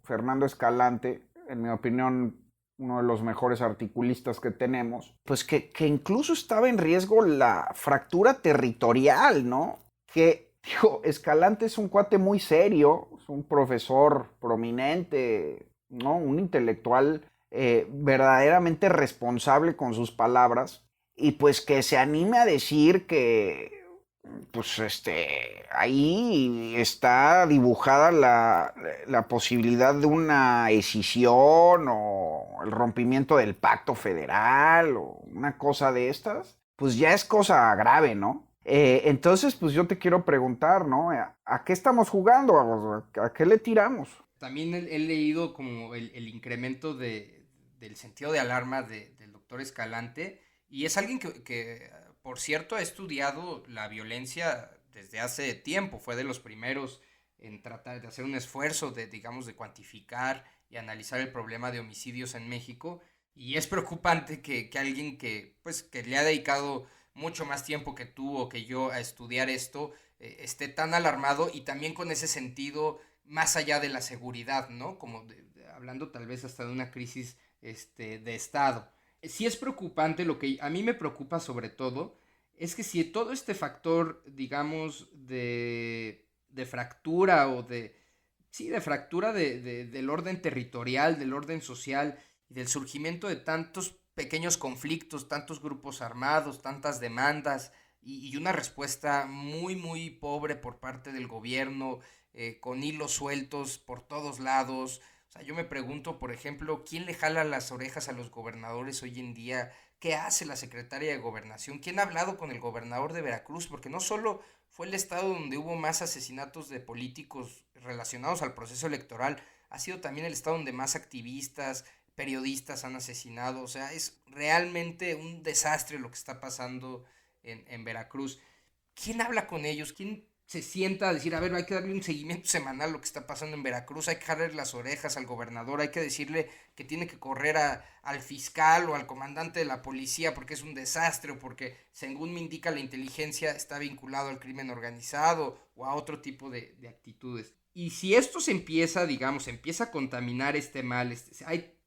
Fernando Escalante, en mi opinión, uno de los mejores articulistas que tenemos, pues que incluso estaba en riesgo la fractura territorial, ¿no? Digo, Escalante es un cuate muy serio, es un profesor prominente, ¿no? Un intelectual verdaderamente responsable con sus palabras, y pues que se anime a decir que pues ahí está dibujada la posibilidad de una escisión o el rompimiento del pacto federal o una cosa de estas, pues ya es cosa grave, ¿no? Entonces, pues yo te quiero preguntar, ¿no? ¿A qué estamos jugando? ¿A qué le tiramos? También he leído como el incremento del sentido de alarma del doctor Escalante, y es alguien que por cierto, ha estudiado la violencia desde hace tiempo. Fue de los primeros en tratar de hacer un esfuerzo digamos, de cuantificar y analizar el problema de homicidios en México. Y es preocupante que alguien que le ha dedicado mucho más tiempo que tú o que yo a estudiar esto, esté tan alarmado, y también con ese sentido más allá de la seguridad, ¿no? Como hablando tal vez hasta de una crisis de Estado. Sí es preocupante. Lo que a mí me preocupa sobre todo es que si todo este factor, digamos, de fractura o de fractura del orden territorial, del orden social y del surgimiento de tantos pequeños conflictos, tantos grupos armados, tantas demandas y una respuesta muy, muy pobre por parte del gobierno, con hilos sueltos por todos lados. O sea, yo me pregunto, por ejemplo, ¿quién le jala las orejas a los gobernadores hoy en día? ¿Qué hace la secretaria de Gobernación? ¿Quién ha hablado con el gobernador de Veracruz? Porque no solo fue el estado donde hubo más asesinatos de políticos relacionados al proceso electoral, ha sido también el estado donde más activistas, periodistas han asesinado. O sea, es realmente un desastre lo que está pasando en Veracruz. ¿Quién habla con ellos? ¿Quién se sienta a decir, a ver, hay que darle un seguimiento semanal a lo que está pasando en Veracruz, hay que jalarle las orejas al gobernador, hay que decirle que tiene que correr al fiscal o al comandante de la policía porque es un desastre, o porque, según me indica la inteligencia, está vinculado al crimen organizado o a otro tipo de actitudes? Y si esto se empieza, digamos, empieza a contaminar este mal,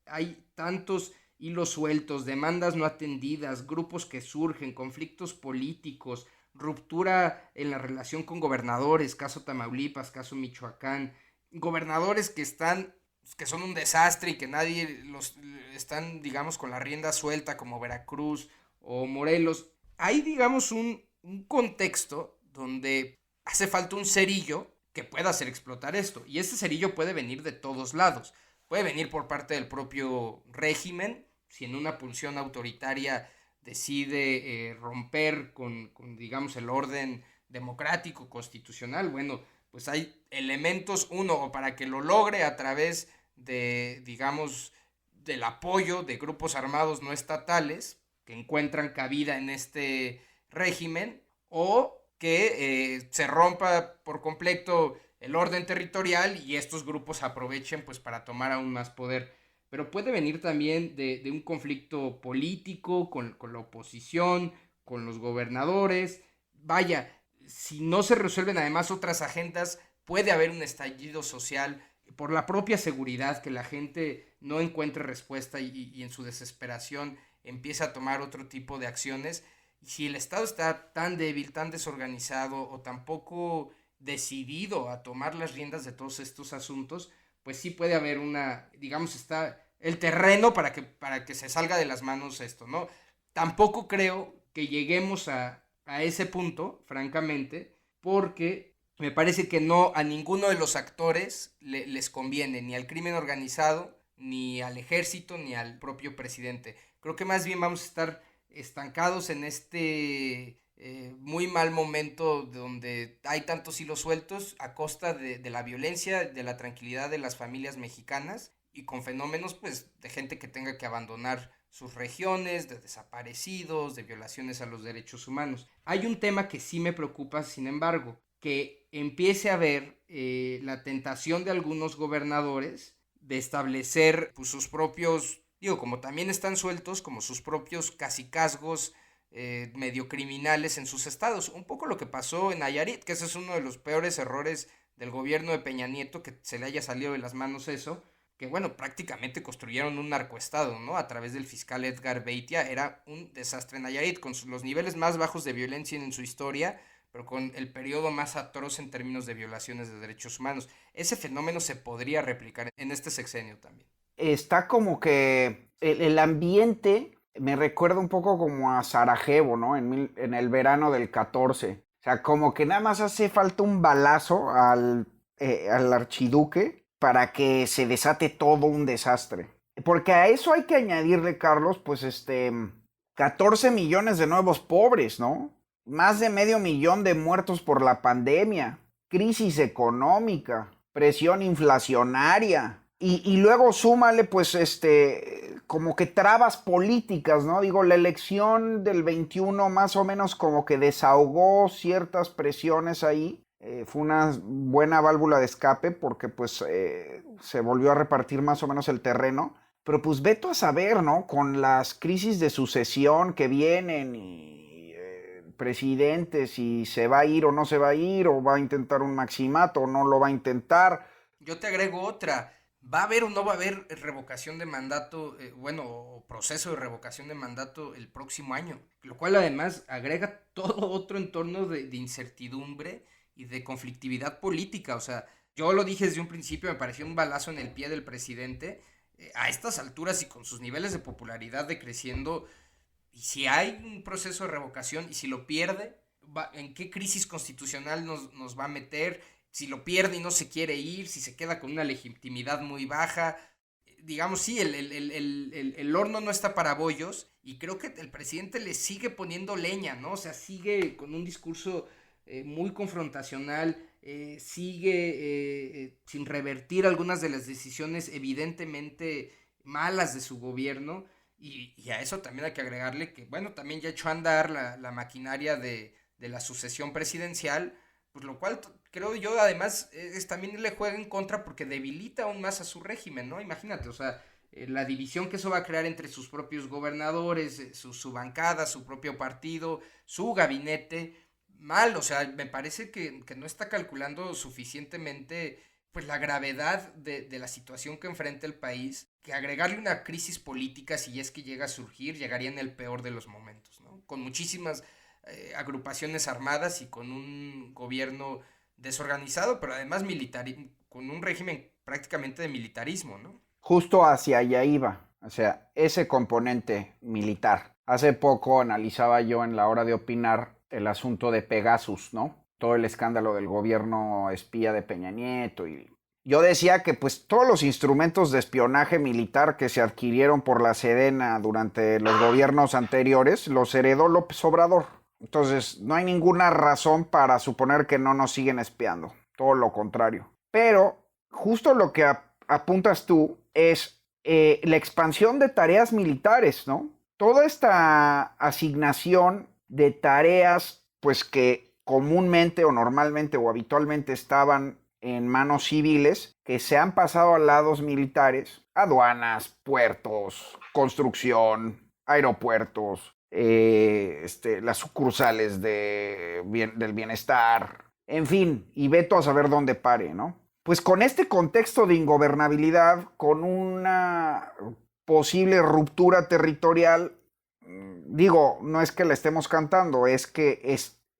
hay tantos hilos sueltos, demandas no atendidas, grupos que surgen, conflictos políticos, ruptura en la relación con gobernadores, caso Tamaulipas, caso Michoacán, gobernadores que son un desastre y que nadie los están, digamos, con la rienda suelta, como Veracruz o Morelos. Hay, digamos, un contexto donde hace falta un cerillo que pueda hacer explotar esto, y ese cerillo puede venir de todos lados. Puede venir por parte del propio régimen, si en una pulsión autoritaria decide romper con, digamos, el orden democrático, constitucional, bueno, pues hay elementos, uno, o para que lo logre a través de, digamos, del apoyo de grupos armados no estatales que encuentran cabida en este régimen, o que se rompa por completo el orden territorial y estos grupos aprovechen pues para tomar aún más poder. Pero puede venir también de un conflicto político con la oposición, con los gobernadores. Vaya, si no se resuelven además otras agendas, puede haber un estallido social por la propia seguridad, que la gente no encuentre respuesta y en su desesperación empieza a tomar otro tipo de acciones. Y si el Estado está tan débil, tan desorganizado o tan poco decidido a tomar las riendas de todos estos asuntos, pues sí puede haber digamos, está el terreno para que se salga de las manos esto, ¿no? Tampoco creo que lleguemos a ese punto, francamente, porque me parece que no a ninguno de los actores les conviene, ni al crimen organizado, ni al ejército, ni al propio presidente. Creo que más bien vamos a estar estancados en este muy mal momento donde hay tantos hilos sueltos a costa de la violencia, de la tranquilidad de las familias mexicanas y con fenómenos pues de gente que tenga que abandonar sus regiones, de desaparecidos, de violaciones a los derechos humanos. Hay un tema que sí me preocupa, sin embargo, que empiece a haber la tentación de algunos gobernadores de establecer pues, sus propios, como también están sueltos, como sus propios cacicazgos medio criminales en sus estados. Un poco lo que pasó en Nayarit, que ese es uno de los peores errores del gobierno de Peña Nieto, que se le haya salido de las manos eso, que bueno, prácticamente construyeron un narcoestado, ¿no? A través del fiscal Edgar Beitia. Era un desastre en Nayarit, con los niveles más bajos de violencia en su historia, pero con el periodo más atroz en términos de violaciones de derechos humanos. Ese fenómeno se podría replicar en este sexenio también. Está como que el ambiente me recuerda un poco como a Sarajevo, ¿no? En el verano del 14. O sea, como que nada más hace falta un balazo al archiduque para que se desate todo un desastre. Porque a eso hay que añadirle, Carlos, pues 14 millones de nuevos pobres, ¿no? Más de 500,000 de muertos por la pandemia, crisis económica, presión inflacionaria. Y luego súmale, pues, como que trabas políticas, ¿no? Digo, la elección del 21 más o menos como que desahogó ciertas presiones ahí. Fue una buena válvula de escape porque, pues, se volvió a repartir más o menos el terreno. Pero, pues, veto a saber, ¿no? Con las crisis de sucesión que vienen y presidente, si se va a ir o no se va a ir, o va a intentar un maximato o no lo va a intentar. Yo te agrego otra. ¿Va a haber o no va a haber revocación de mandato, o proceso de revocación de mandato el próximo año? Lo cual además agrega todo otro entorno de incertidumbre y de conflictividad política. O sea, yo lo dije desde un principio, me pareció un balazo en el pie del presidente. A estas alturas y con sus niveles de popularidad decreciendo, y si hay un proceso de revocación y si lo pierde, ¿en qué crisis constitucional nos va a meter? Si lo pierde y no se quiere ir, si se queda con una legitimidad muy baja. Digamos, sí, el horno no está para bollos y creo que el presidente le sigue poniendo leña, ¿no? O sea, sigue con un discurso muy confrontacional, sigue sin revertir algunas de las decisiones evidentemente malas de su gobierno. Y a eso también hay que agregarle que, bueno, también ya echó a andar la maquinaria de la sucesión presidencial, pues lo cual creo yo además también le juega en contra porque debilita aún más a su régimen, ¿no? Imagínate, o sea, la división que eso va a crear entre sus propios gobernadores, su bancada, su propio partido, su gabinete, mal, o sea, me parece que no está calculando suficientemente pues la gravedad de la situación que enfrenta el país, que agregarle una crisis política, si es que llega a surgir, llegaría en el peor de los momentos, ¿no? Con muchísimas agrupaciones armadas y con un gobierno desorganizado, pero además con un régimen prácticamente de militarismo, ¿no? Justo hacia allá iba, o sea, ese componente militar. Hace poco analizaba yo en la hora de opinar el asunto de Pegasus, ¿no? Todo el escándalo del gobierno espía de Peña Nieto. Y yo decía que pues todos los instrumentos de espionaje militar que se adquirieron por la Sedena durante los gobiernos anteriores los heredó López Obrador. Entonces, no hay ninguna razón para suponer que no nos siguen espiando. Todo lo contrario. Pero justo lo que apuntas tú es la expansión de tareas militares, ¿no? Toda esta asignación de tareas, pues que comúnmente o normalmente o habitualmente estaban en manos civiles, que se han pasado a lados militares, aduanas, puertos, construcción, aeropuertos, las sucursales del bienestar, en fin, y veto a saber dónde pare, ¿no? Pues con este contexto de ingobernabilidad, con una posible ruptura territorial, digo, no es que la estemos cantando, es que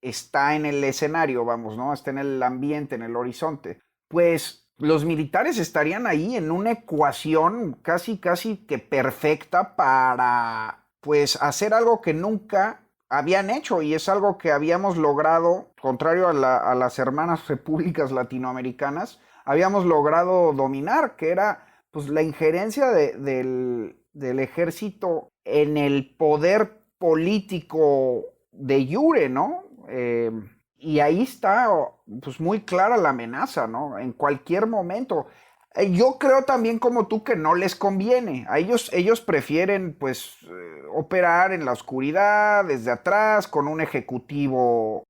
está en el escenario, vamos, ¿no? Está en el ambiente, en el horizonte. Pues los militares estarían ahí en una ecuación casi que perfecta para, pues, hacer algo que nunca habían hecho, y es algo que habíamos logrado, contrario a las hermanas repúblicas latinoamericanas, habíamos logrado dominar, que era pues la injerencia del ejército en el poder político de jure, ¿no? Y ahí está pues muy clara la amenaza, ¿no? En cualquier momento. Yo creo también como tú que no les conviene. A ellos prefieren pues operar en la oscuridad, desde atrás, con un ejecutivo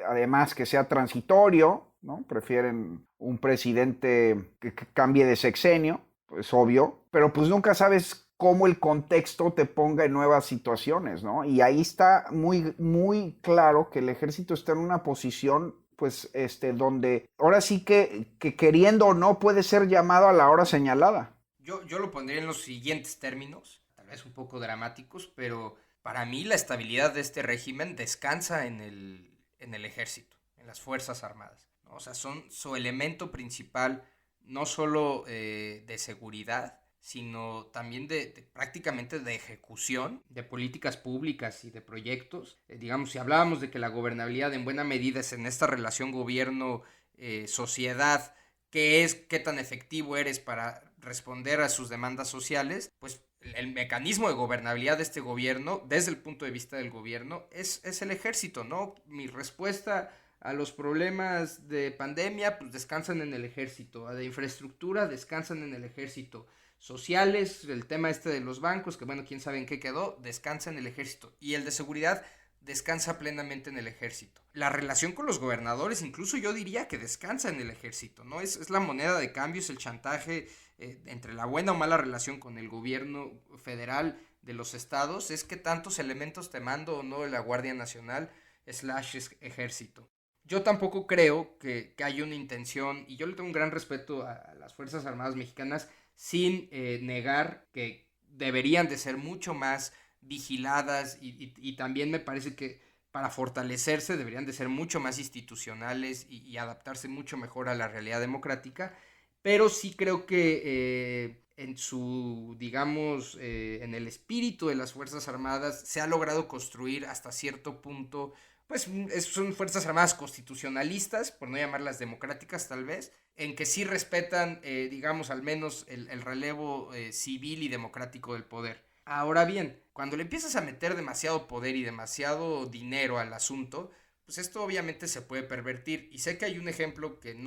además que sea transitorio, ¿no? Prefieren un presidente que cambie de sexenio, pues obvio, pero pues nunca sabes cómo el contexto te ponga en nuevas situaciones, ¿no? Y ahí está muy claro que el ejército está en una posición, pues, donde ahora sí que queriendo o no puede ser llamado a la hora señalada. Yo lo pondría en los siguientes términos, tal vez un poco dramáticos, pero para mí la estabilidad de este régimen descansa en el ejército, en las Fuerzas Armadas, ¿no? O sea, son su elemento principal, no solo de seguridad, sino también prácticamente de ejecución de políticas públicas y de proyectos. Digamos, si hablábamos de que la gobernabilidad en buena medida es en esta relación gobierno-sociedad, qué tan efectivo eres para responder a sus demandas sociales, pues el mecanismo de gobernabilidad de este gobierno, desde el punto de vista del gobierno, es el ejército, ¿no? Mi respuesta a los problemas de pandemia, pues descansan en el ejército, de infraestructura, descansan en el ejército, sociales, el tema de los bancos, que bueno, quién sabe en qué quedó, descansa en el ejército, y el de seguridad descansa plenamente en el ejército. La relación con los gobernadores, incluso yo diría que descansa en el ejército, ¿no? Es la moneda de cambio, es el chantaje entre la buena o mala relación con el gobierno federal de los estados, es que tantos elementos te mando o no de la Guardia Nacional / ejército. Yo tampoco creo que haya una intención, y yo le tengo un gran respeto a las Fuerzas Armadas mexicanas, sin negar que deberían de ser mucho más vigiladas y también me parece que para fortalecerse deberían de ser mucho más institucionales y adaptarse mucho mejor a la realidad democrática, pero sí creo que en su, digamos, en el espíritu de las Fuerzas Armadas se ha logrado construir hasta cierto punto, pues son Fuerzas Armadas constitucionalistas, por no llamarlas democráticas tal vez, en que sí respetan, digamos, al menos el relevo civil y democrático del poder. Ahora bien, cuando le empiezas a meter demasiado poder y demasiado dinero al asunto, pues esto obviamente se puede pervertir. Y sé que hay un ejemplo que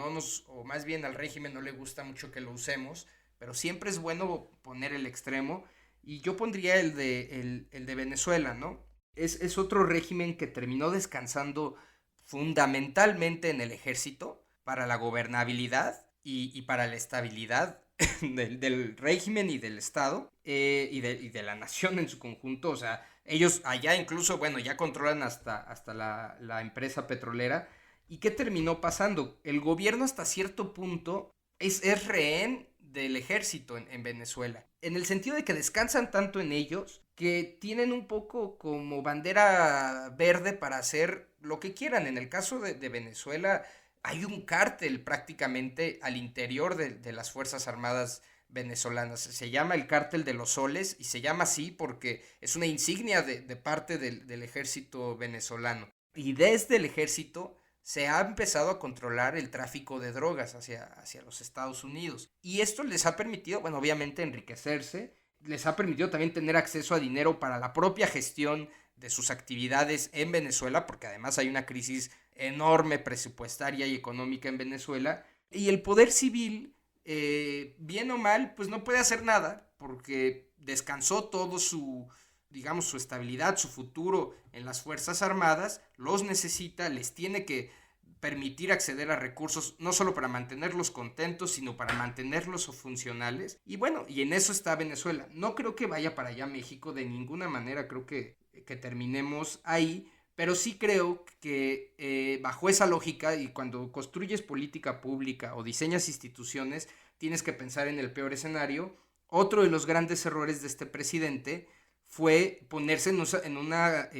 o más bien al régimen no le gusta mucho que lo usemos, pero siempre es bueno poner el extremo. Y yo pondría el de Venezuela, ¿no? Es otro régimen que terminó descansando fundamentalmente en el ejército para la gobernabilidad y para la estabilidad del régimen y del Estado y de la nación en su conjunto. O sea, ellos allá incluso, bueno, ya controlan hasta la empresa petrolera. ¿Y qué terminó pasando? El gobierno hasta cierto punto es rehén del ejército en Venezuela, en el sentido de que descansan tanto en ellos que tienen un poco como bandera verde para hacer lo que quieran. En el caso de Venezuela hay un cártel prácticamente al interior de las Fuerzas Armadas venezolanas. Se llama el Cártel de los Soles y se llama así porque es una insignia de parte del ejército venezolano. Y desde el ejército se ha empezado a controlar el tráfico de drogas hacia los Estados Unidos. Y esto les ha permitido, bueno, obviamente enriquecerse, les ha permitido también tener acceso a dinero para la propia gestión de sus actividades en Venezuela, porque además hay una crisis enorme presupuestaria y económica en Venezuela, y el poder civil, bien o mal, pues no puede hacer nada, porque descansó todo su estabilidad, su futuro en las Fuerzas Armadas, los necesita, les tiene que permitir acceder a recursos, no solo para mantenerlos contentos, sino para mantenerlos funcionales. Y bueno, y en eso está Venezuela. No creo que vaya para allá México de ninguna manera, creo que terminemos ahí, pero sí creo que bajo esa lógica, y cuando construyes política pública o diseñas instituciones, tienes que pensar en el peor escenario. Otro de los grandes errores de este presidente fue ponerse en una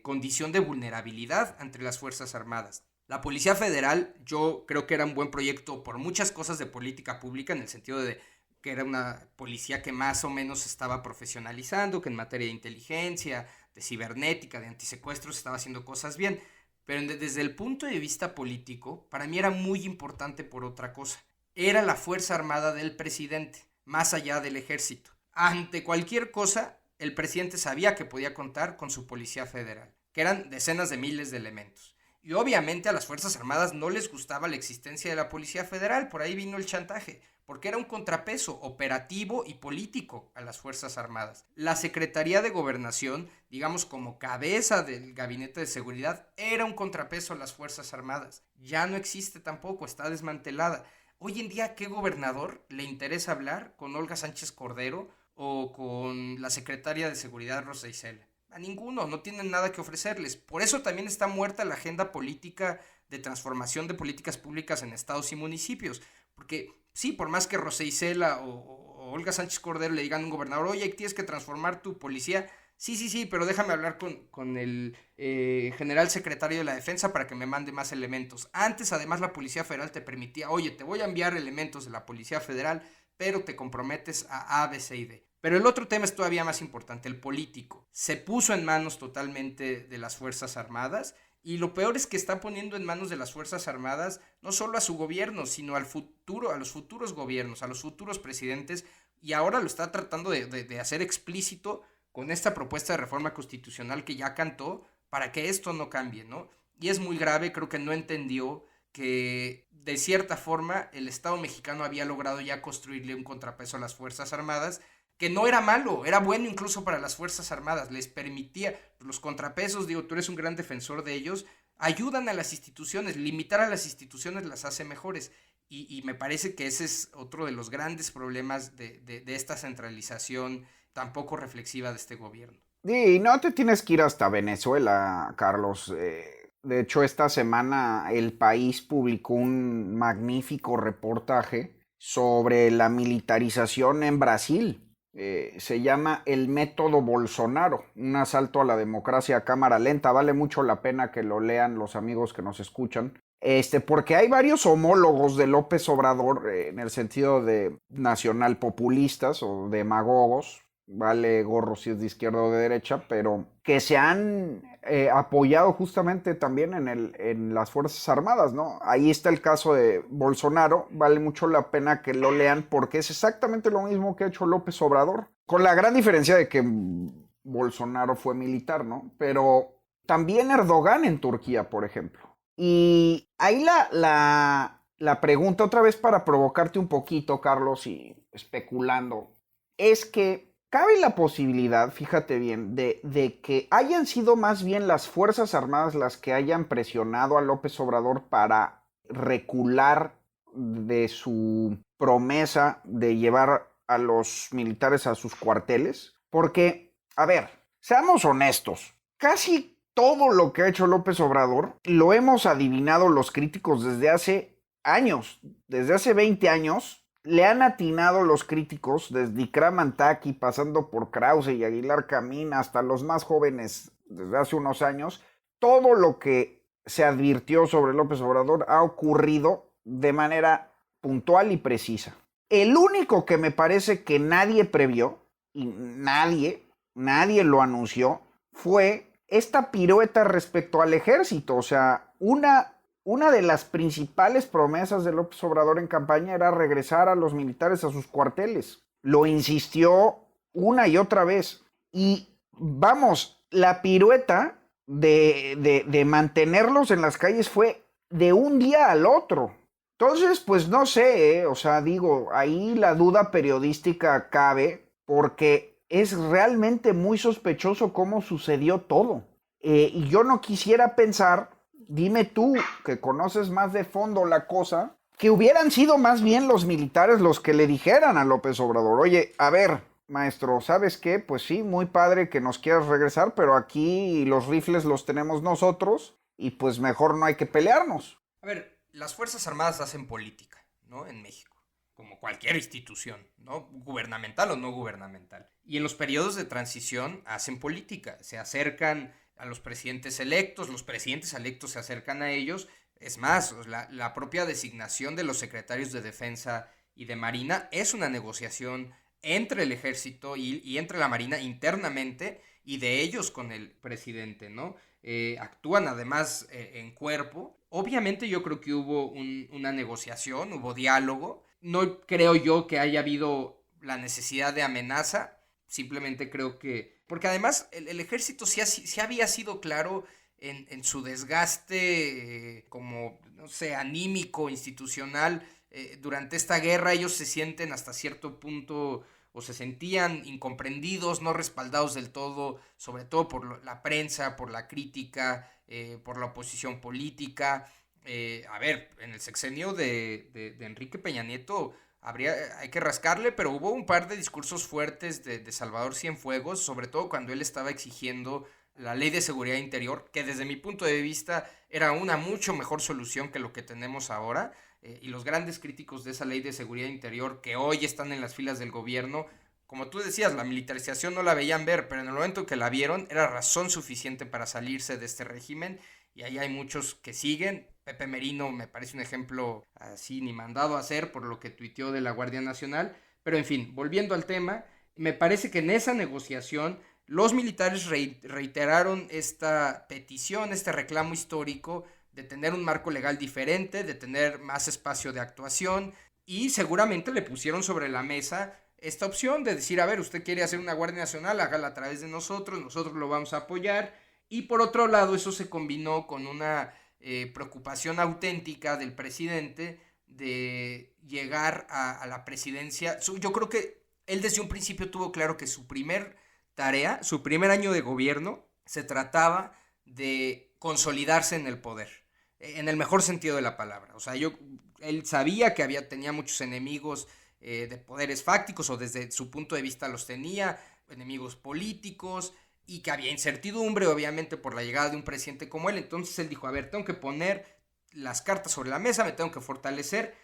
condición de vulnerabilidad ante las Fuerzas Armadas. La Policía Federal, yo creo que era un buen proyecto por muchas cosas de política pública, en el sentido de que era una policía que más o menos se estaba profesionalizando, que en materia de inteligencia, de cibernética, de antisecuestros estaba haciendo cosas bien. Pero desde el punto de vista político, para mí era muy importante por otra cosa. Era la Fuerza Armada del presidente, más allá del ejército. Ante cualquier cosa, el presidente sabía que podía contar con su Policía Federal, que eran decenas de miles de elementos. Y obviamente a las Fuerzas Armadas no les gustaba la existencia de la Policía Federal, por ahí vino el chantaje, porque era un contrapeso operativo y político a las Fuerzas Armadas. La Secretaría de Gobernación, digamos como cabeza del Gabinete de Seguridad, era un contrapeso a las Fuerzas Armadas. Ya no existe tampoco, está desmantelada. Hoy en día, ¿qué gobernador le interesa hablar con Olga Sánchez Cordero o con la Secretaria de Seguridad Rosa Isela? A ninguno, no tienen nada que ofrecerles. Por eso también está muerta la agenda política de transformación de políticas públicas en estados y municipios. Porque sí, por más que Rosa Isela o Olga Sánchez Cordero le digan a un gobernador, oye, tienes que transformar tu policía, sí, pero déjame hablar con el general secretario de la Defensa para que me mande más elementos. Antes, además, la Policía Federal te permitía, oye, te voy a enviar elementos de la Policía Federal, pero te comprometes a B, C y D. Pero el otro tema es todavía más importante, el político. Se puso en manos totalmente de las Fuerzas Armadas, y lo peor es que está poniendo en manos de las Fuerzas Armadas no solo a su gobierno, sino al futuro, a los futuros gobiernos, a los futuros presidentes, y ahora lo está tratando de hacer explícito con esta propuesta de reforma constitucional que ya cantó, para que esto no cambie, ¿no? Y es muy grave, creo que no entendió que de cierta forma el Estado mexicano había logrado ya construirle un contrapeso a las Fuerzas Armadas, que no era malo, era bueno incluso para las Fuerzas Armadas, les permitía los contrapesos, digo, tú eres un gran defensor de ellos, ayudan a las instituciones, limitar a las instituciones las hace mejores, y me parece que ese es otro de los grandes problemas de esta centralización tan poco reflexiva de este gobierno. Y no te tienes que ir hasta Venezuela, Carlos. De hecho, esta semana El País publicó un magnífico reportaje sobre la militarización en Brasil. Se llama El Método Bolsonaro, un asalto a la democracia a cámara lenta. Vale mucho la pena que lo lean los amigos que nos escuchan. Porque hay varios homólogos de López Obrador en el sentido de nacionalpopulistas o demagogos, vale gorro si es de izquierda o de derecha, pero que se han apoyado justamente también en las Fuerzas Armadas, ¿no? Ahí está el caso de Bolsonaro, vale mucho la pena que lo lean porque es exactamente lo mismo que ha hecho López Obrador, con la gran diferencia de que Bolsonaro fue militar, ¿no? Pero también Erdogan en Turquía, por ejemplo. Y ahí la pregunta, otra vez para provocarte un poquito, Carlos, y especulando, es que cabe la posibilidad, fíjate bien, de que hayan sido más bien las Fuerzas Armadas las que hayan presionado a López Obrador para recular de su promesa de llevar a los militares a sus cuarteles. Porque, a ver, seamos honestos, casi todo lo que ha hecho López Obrador lo hemos adivinado los críticos desde hace años, desde hace 20 años. Le han atinado los críticos, desde Ikram Antaki, pasando por Krause y Aguilar Camín, hasta los más jóvenes desde hace unos años. Todo lo que se advirtió sobre López Obrador ha ocurrido de manera puntual y precisa. El único que me parece que nadie previó, y nadie lo anunció, fue esta pirueta respecto al ejército. O sea, una de las principales promesas de López Obrador en campaña era regresar a los militares a sus cuarteles. Lo insistió una y otra vez. Y vamos, la pirueta de mantenerlos en las calles fue de un día al otro. Entonces, pues no sé, o sea, digo, ahí la duda periodística cabe porque es realmente muy sospechoso cómo sucedió todo. Y yo no quisiera pensar, dime tú, que conoces más de fondo la cosa, que hubieran sido más bien los militares los que le dijeran a López Obrador, oye, a ver, maestro, ¿sabes qué? Pues sí, muy padre que nos quieras regresar, pero aquí los rifles los tenemos nosotros y pues mejor no hay que pelearnos. A ver, las Fuerzas Armadas hacen política, ¿no? En México, como cualquier institución, ¿no? Gubernamental o no gubernamental. Y en los periodos de transición hacen política, se acercan a los presidentes electos se acercan a ellos. Es más, la propia designación de los secretarios de Defensa y de Marina es una negociación entre el ejército y entre la Marina internamente y de ellos con el presidente, ¿no? Actúan además en cuerpo. Obviamente yo creo que hubo una negociación, hubo diálogo. No creo yo que haya habido la necesidad de amenaza. Simplemente creo que... Porque además el ejército sí había sido claro en su desgaste como, no sé, anímico, institucional. Durante esta guerra ellos se sienten hasta cierto punto o se sentían incomprendidos, no respaldados del todo, sobre todo por la prensa, por la crítica, por la oposición política. A ver, en el sexenio de Enrique Peña Nieto hay que rascarle, pero hubo un par de discursos fuertes de Salvador Cienfuegos, sobre todo cuando él estaba exigiendo la Ley de Seguridad Interior, que desde mi punto de vista era una mucho mejor solución que lo que tenemos ahora. Y los grandes críticos de esa Ley de Seguridad Interior que hoy están en las filas del gobierno, como tú decías, la militarización no la veían ver, pero en el momento que la vieron era razón suficiente para salirse de este régimen, y ahí hay muchos que siguen. Pepe Merino me parece un ejemplo así ni mandado a hacer por lo que tuiteó de la Guardia Nacional. Pero en fin, volviendo al tema, me parece que en esa negociación los militares reiteraron esta petición, este reclamo histórico de tener un marco legal diferente, de tener más espacio de actuación, y seguramente le pusieron sobre la mesa esta opción de decir, a ver, usted quiere hacer una Guardia Nacional, hágala a través de nosotros lo vamos a apoyar. Y por otro lado, eso se combinó con una preocupación auténtica del presidente de llegar a la presidencia. Yo creo que él desde un principio tuvo claro que su primer tarea, su primer año de gobierno, se trataba de consolidarse en el poder, en el mejor sentido de la palabra. O sea, él sabía que tenía muchos enemigos de poderes fácticos, o desde su punto de vista los tenía, enemigos políticos, y que había incertidumbre, obviamente, por la llegada de un presidente como él. Entonces él dijo, a ver, tengo que poner las cartas sobre la mesa, me tengo que fortalecer.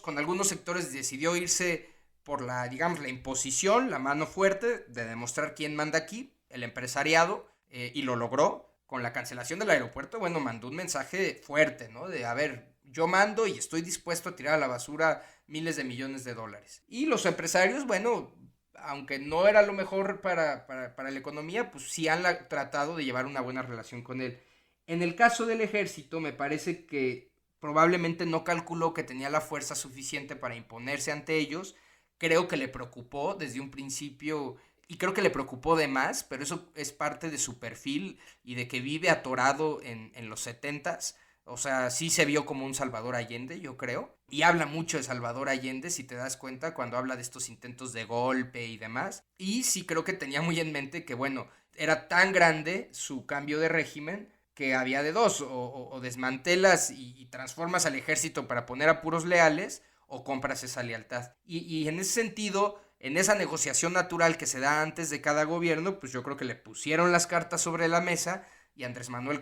Con algunos sectores decidió irse por la imposición, la mano fuerte de demostrar quién manda aquí, el empresariado, y lo logró. Con la cancelación del aeropuerto, bueno, mandó un mensaje fuerte, ¿no? De, a ver, yo mando y estoy dispuesto a tirar a la basura miles de millones de dólares. Y los empresarios, bueno, aunque no era lo mejor para la economía, pues sí han tratado de llevar una buena relación con él. En el caso del ejército, me parece que probablemente no calculó que tenía la fuerza suficiente para imponerse ante ellos. Creo que le preocupó desde un principio, y creo que le preocupó de más, pero eso es parte de su perfil y de que vive atorado en los 70s. O sea, sí se vio como un Salvador Allende, yo creo. Y habla mucho de Salvador Allende, si te das cuenta, cuando habla de estos intentos de golpe y demás. Y sí creo que tenía muy en mente que, bueno, era tan grande su cambio de régimen que había de dos. O desmantelas y transformas al ejército para poner a puros leales, o compras esa lealtad. Y en ese sentido, en esa negociación natural que se da antes de cada gobierno, pues yo creo que le pusieron las cartas sobre la mesa. Y Andrés Manuel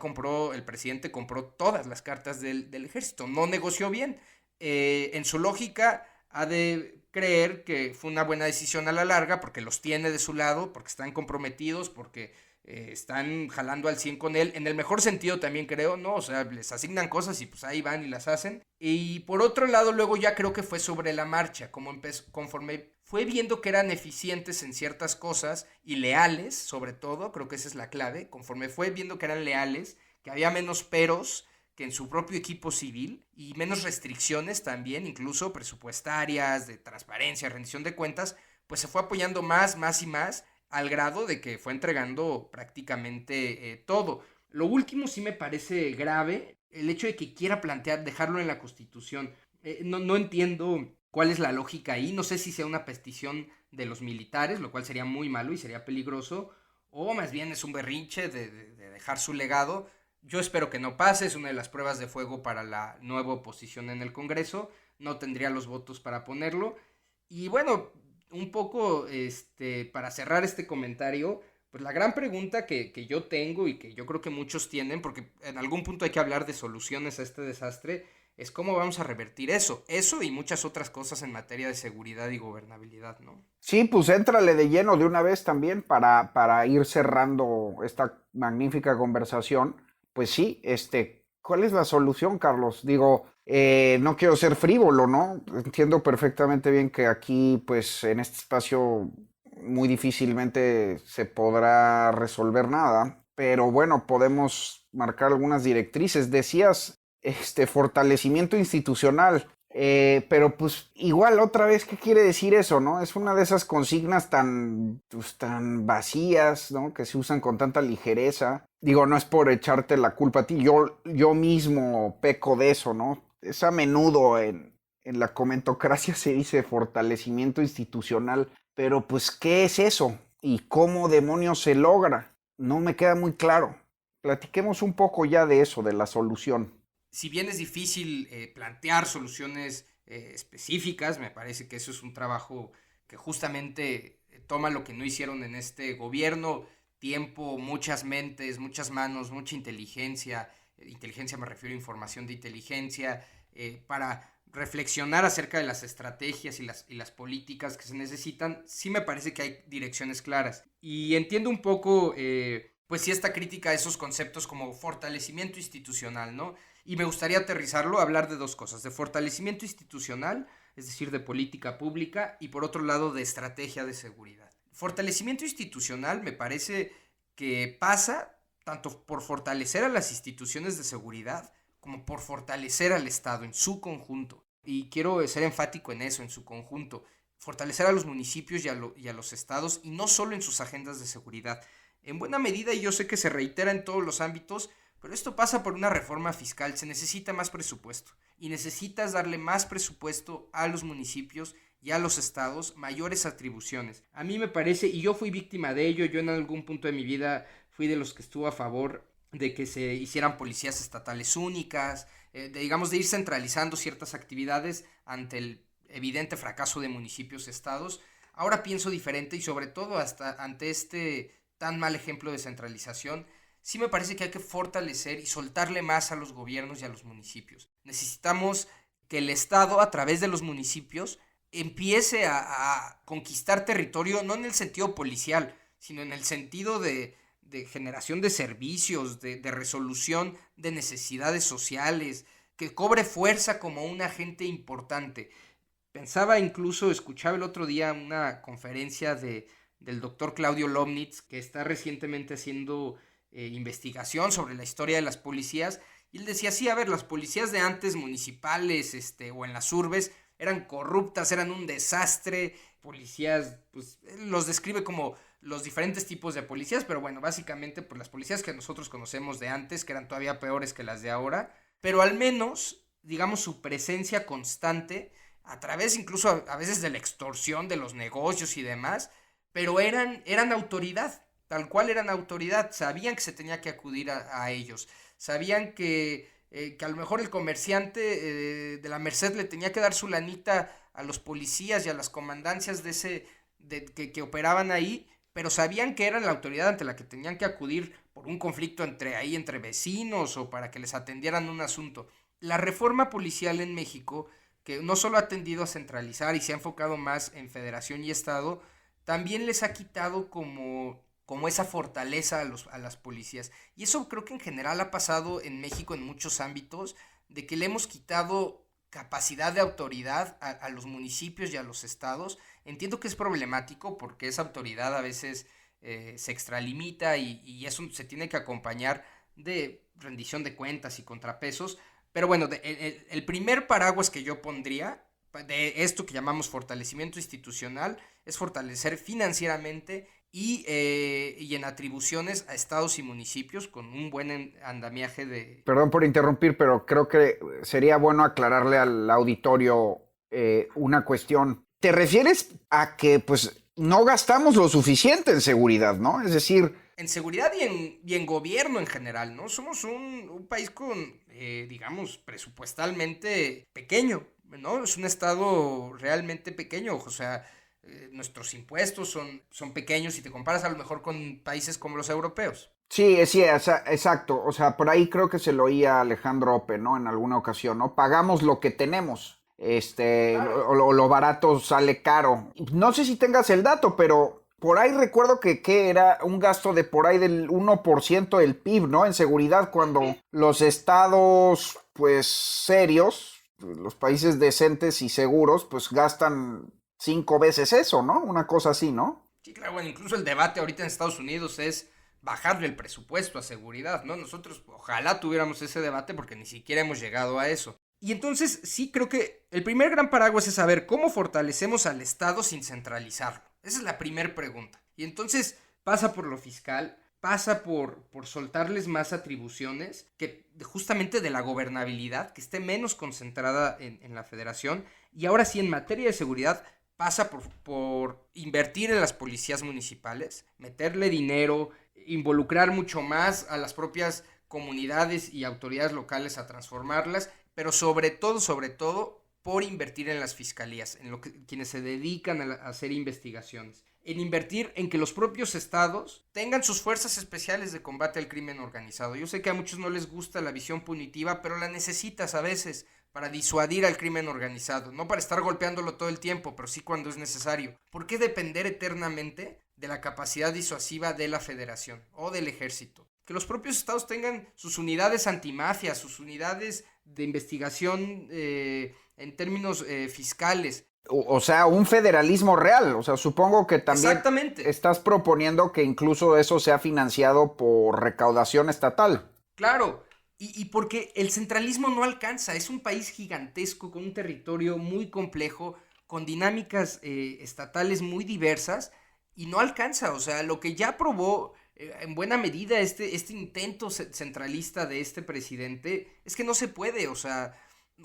el presidente compró todas las cartas del ejército. No negoció bien. En su lógica ha de creer que fue una buena decisión a la larga, porque los tiene de su lado, porque están comprometidos, porque están jalando al 100 con él. En el mejor sentido también creo, ¿no? O sea, les asignan cosas y pues ahí van y las hacen. Y por otro lado, luego ya creo que fue sobre la marcha, conforme fue viendo que eran eficientes en ciertas cosas y leales, sobre todo, creo que esa es la clave, conforme fue viendo que eran leales, que había menos peros que en su propio equipo civil y menos restricciones también, incluso presupuestarias, de transparencia, rendición de cuentas, pues se fue apoyando más y más al grado de que fue entregando prácticamente todo. Lo último sí me parece grave, el hecho de que quiera plantear, dejarlo en la Constitución. No entiendo cuál es la lógica ahí, no sé si sea una petición de los militares, lo cual sería muy malo y sería peligroso, o más bien es un berrinche de dejar su legado. Yo espero que no pase, es una de las pruebas de fuego para la nueva oposición en el Congreso, no tendría los votos para ponerlo. Y bueno, un poco para cerrar este comentario, pues la gran pregunta que yo tengo y que yo creo que muchos tienen, porque en algún punto hay que hablar de soluciones a este desastre, es cómo vamos a revertir eso y muchas otras cosas en materia de seguridad y gobernabilidad, ¿no? Sí, pues éntrale de lleno de una vez también para ir cerrando esta magnífica conversación. Pues sí, ¿cuál es la solución, Carlos? Digo, no quiero ser frívolo, ¿no? Entiendo perfectamente bien que aquí, pues en este espacio muy difícilmente se podrá resolver nada, pero bueno, podemos marcar algunas directrices. Decías, fortalecimiento institucional. Pero pues igual otra vez, ¿qué quiere decir eso, no? Es una de esas consignas tan vacías, ¿no? Que se usan con tanta ligereza. Digo, no es por echarte la culpa a ti, yo mismo peco de eso, ¿no? Es a menudo en la comentocracia se dice fortalecimiento institucional, pero pues, ¿qué es eso? ¿Y cómo demonios se logra? No me queda muy claro. Platiquemos un poco ya de eso, de la solución. Si bien es difícil plantear soluciones específicas, me parece que eso es un trabajo que justamente toma lo que no hicieron en este gobierno, tiempo, muchas mentes, muchas manos, mucha inteligencia, inteligencia me refiero a información de inteligencia, para reflexionar acerca de las estrategias y las políticas que se necesitan. Sí me parece que hay direcciones claras. Y entiendo un poco, pues sí, esta crítica a esos conceptos como fortalecimiento institucional, ¿no? Y me gustaría aterrizarlo, hablar de dos cosas, de fortalecimiento institucional, es decir, de política pública, y por otro lado de estrategia de seguridad. Fortalecimiento institucional me parece que pasa tanto por fortalecer a las instituciones de seguridad como por fortalecer al Estado en su conjunto. Y quiero ser enfático en eso, en su conjunto. Fortalecer a los municipios y a los estados, y no solo en sus agendas de seguridad. En buena medida, y yo sé que se reitera en todos los ámbitos, pero esto pasa por una reforma fiscal. Se necesita más presupuesto y necesitas darle más presupuesto a los municipios y a los estados, mayores atribuciones. A mí me parece, y yo fui víctima de ello, yo en algún punto de mi vida fui de los que estuvo a favor de que se hicieran policías estatales únicas, de ir centralizando ciertas actividades ante el evidente fracaso de municipios y estados. Ahora pienso diferente y sobre todo hasta ante este tan mal ejemplo de centralización. Sí me parece que hay que fortalecer y soltarle más a los gobiernos y a los municipios. Necesitamos que el Estado, a través de los municipios, empiece a conquistar territorio, no en el sentido policial, sino en el sentido de generación de servicios, de resolución de necesidades sociales, que cobre fuerza como un agente importante. Pensaba incluso, escuchaba el otro día una conferencia del doctor Claudio Lomnitz, que está recientemente haciendo investigación sobre la historia de las policías, y él decía, sí, a ver, las policías de antes municipales o en las urbes eran corruptas, eran un desastre, policías, pues los describe como los diferentes tipos de policías, pero bueno, básicamente por las policías que nosotros conocemos de antes, que eran todavía peores que las de ahora, pero al menos, digamos, su presencia constante, a través incluso a veces de la extorsión de los negocios y demás, pero eran autoridad. Tal cual eran autoridad, sabían que se tenía que acudir a ellos, sabían que a lo mejor el comerciante de la Merced le tenía que dar su lanita a los policías y a las comandancias que operaban ahí, pero sabían que eran la autoridad ante la que tenían que acudir por un conflicto entre vecinos o para que les atendieran un asunto. La reforma policial en México, que no solo ha tendido a centralizar y se ha enfocado más en federación y estado, también les ha quitado como esa fortaleza a las policías. Y eso creo que en general ha pasado en México en muchos ámbitos, de que le hemos quitado capacidad de autoridad a los municipios y a los estados. Entiendo que es problemático porque esa autoridad a veces se extralimita y eso se tiene que acompañar de rendición de cuentas y contrapesos. Pero bueno, el primer paraguas que yo pondría de esto que llamamos fortalecimiento institucional es fortalecer financieramente y en atribuciones a estados y municipios con un buen andamiaje de... Perdón por interrumpir, pero creo que sería bueno aclararle al auditorio una cuestión. ¿Te refieres a que pues no gastamos lo suficiente en seguridad, ¿no? Es decir... En seguridad y en gobierno en general, ¿no? Somos un país con, digamos, presupuestalmente pequeño, ¿no? Es un estado realmente pequeño, o sea, nuestros impuestos son pequeños si te comparas a lo mejor con países como los europeos. Sí, exacto. O sea, por ahí creo que se lo oía Alejandro Ope, ¿no? En alguna ocasión, ¿no? Pagamos lo que tenemos. Claro. Lo barato sale caro. No sé si tengas el dato, pero por ahí recuerdo que era un gasto de por ahí del 1% del PIB, ¿no? En seguridad, cuando los estados, pues, serios, los países decentes y seguros, pues gastan 5 veces eso, ¿no? Una cosa así, ¿no? Sí, claro, bueno, incluso el debate ahorita en Estados Unidos es bajarle el presupuesto a seguridad, ¿no? Nosotros ojalá tuviéramos ese debate porque ni siquiera hemos llegado a eso. Y entonces sí creo que el primer gran paraguas es saber cómo fortalecemos al Estado sin centralizarlo. Esa es la primera pregunta. Y entonces pasa por lo fiscal, pasa por soltarles más atribuciones, que justamente de la gobernabilidad, que esté menos concentrada en la federación. Y ahora sí, en materia de seguridad, pasa por invertir en las policías municipales, meterle dinero, involucrar mucho más a las propias comunidades y autoridades locales a transformarlas, pero sobre todo, por invertir en las fiscalías, en quienes se dedican a hacer investigaciones, en invertir en que los propios estados tengan sus fuerzas especiales de combate al crimen organizado. Yo sé que a muchos no les gusta la visión punitiva, pero la necesitas a veces para disuadir al crimen organizado, no para estar golpeándolo todo el tiempo, pero sí cuando es necesario. ¿Por qué depender eternamente de la capacidad disuasiva de la federación o del ejército? Que los propios estados tengan sus unidades antimafia, sus unidades de investigación en términos fiscales. O sea, un federalismo real. O sea, supongo que también Exactamente. Estás proponiendo que incluso eso sea financiado por recaudación estatal. Claro, y porque el centralismo no alcanza. Es un país gigantesco, con un territorio muy complejo, con dinámicas estatales muy diversas, y no alcanza. O sea, lo que ya probó en buena medida este intento centralista de este presidente es que no se puede, o sea,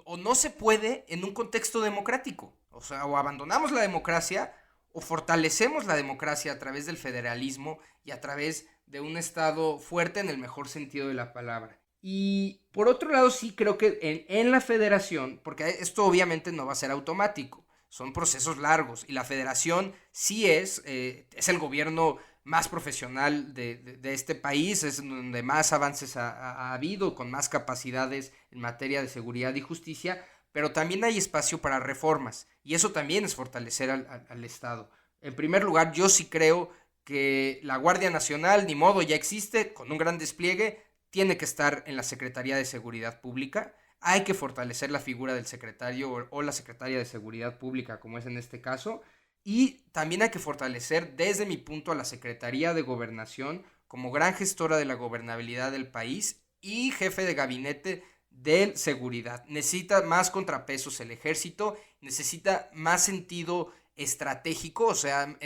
o no se puede en un contexto democrático. O sea, o abandonamos la democracia o fortalecemos la democracia a través del federalismo y a través de un Estado fuerte en el mejor sentido de la palabra. Y por otro lado sí creo que en la federación, porque esto obviamente no va a ser automático, son procesos largos y la federación sí es el gobierno más profesional de este país, es donde más avances ha habido, con más capacidades en materia de seguridad y justicia, pero también hay espacio para reformas y eso también es fortalecer al Estado. En primer lugar, yo sí creo que la Guardia Nacional, ni modo, ya existe, con un gran despliegue, tiene que estar en la Secretaría de Seguridad Pública. Hay que fortalecer la figura del secretario o la secretaria de Seguridad Pública, como es en este caso, y también hay que fortalecer desde mi punto a la Secretaría de Gobernación como gran gestora de la gobernabilidad del país y jefe de gabinete de seguridad. Necesita más contrapesos el ejército, necesita más sentido estratégico, o sea,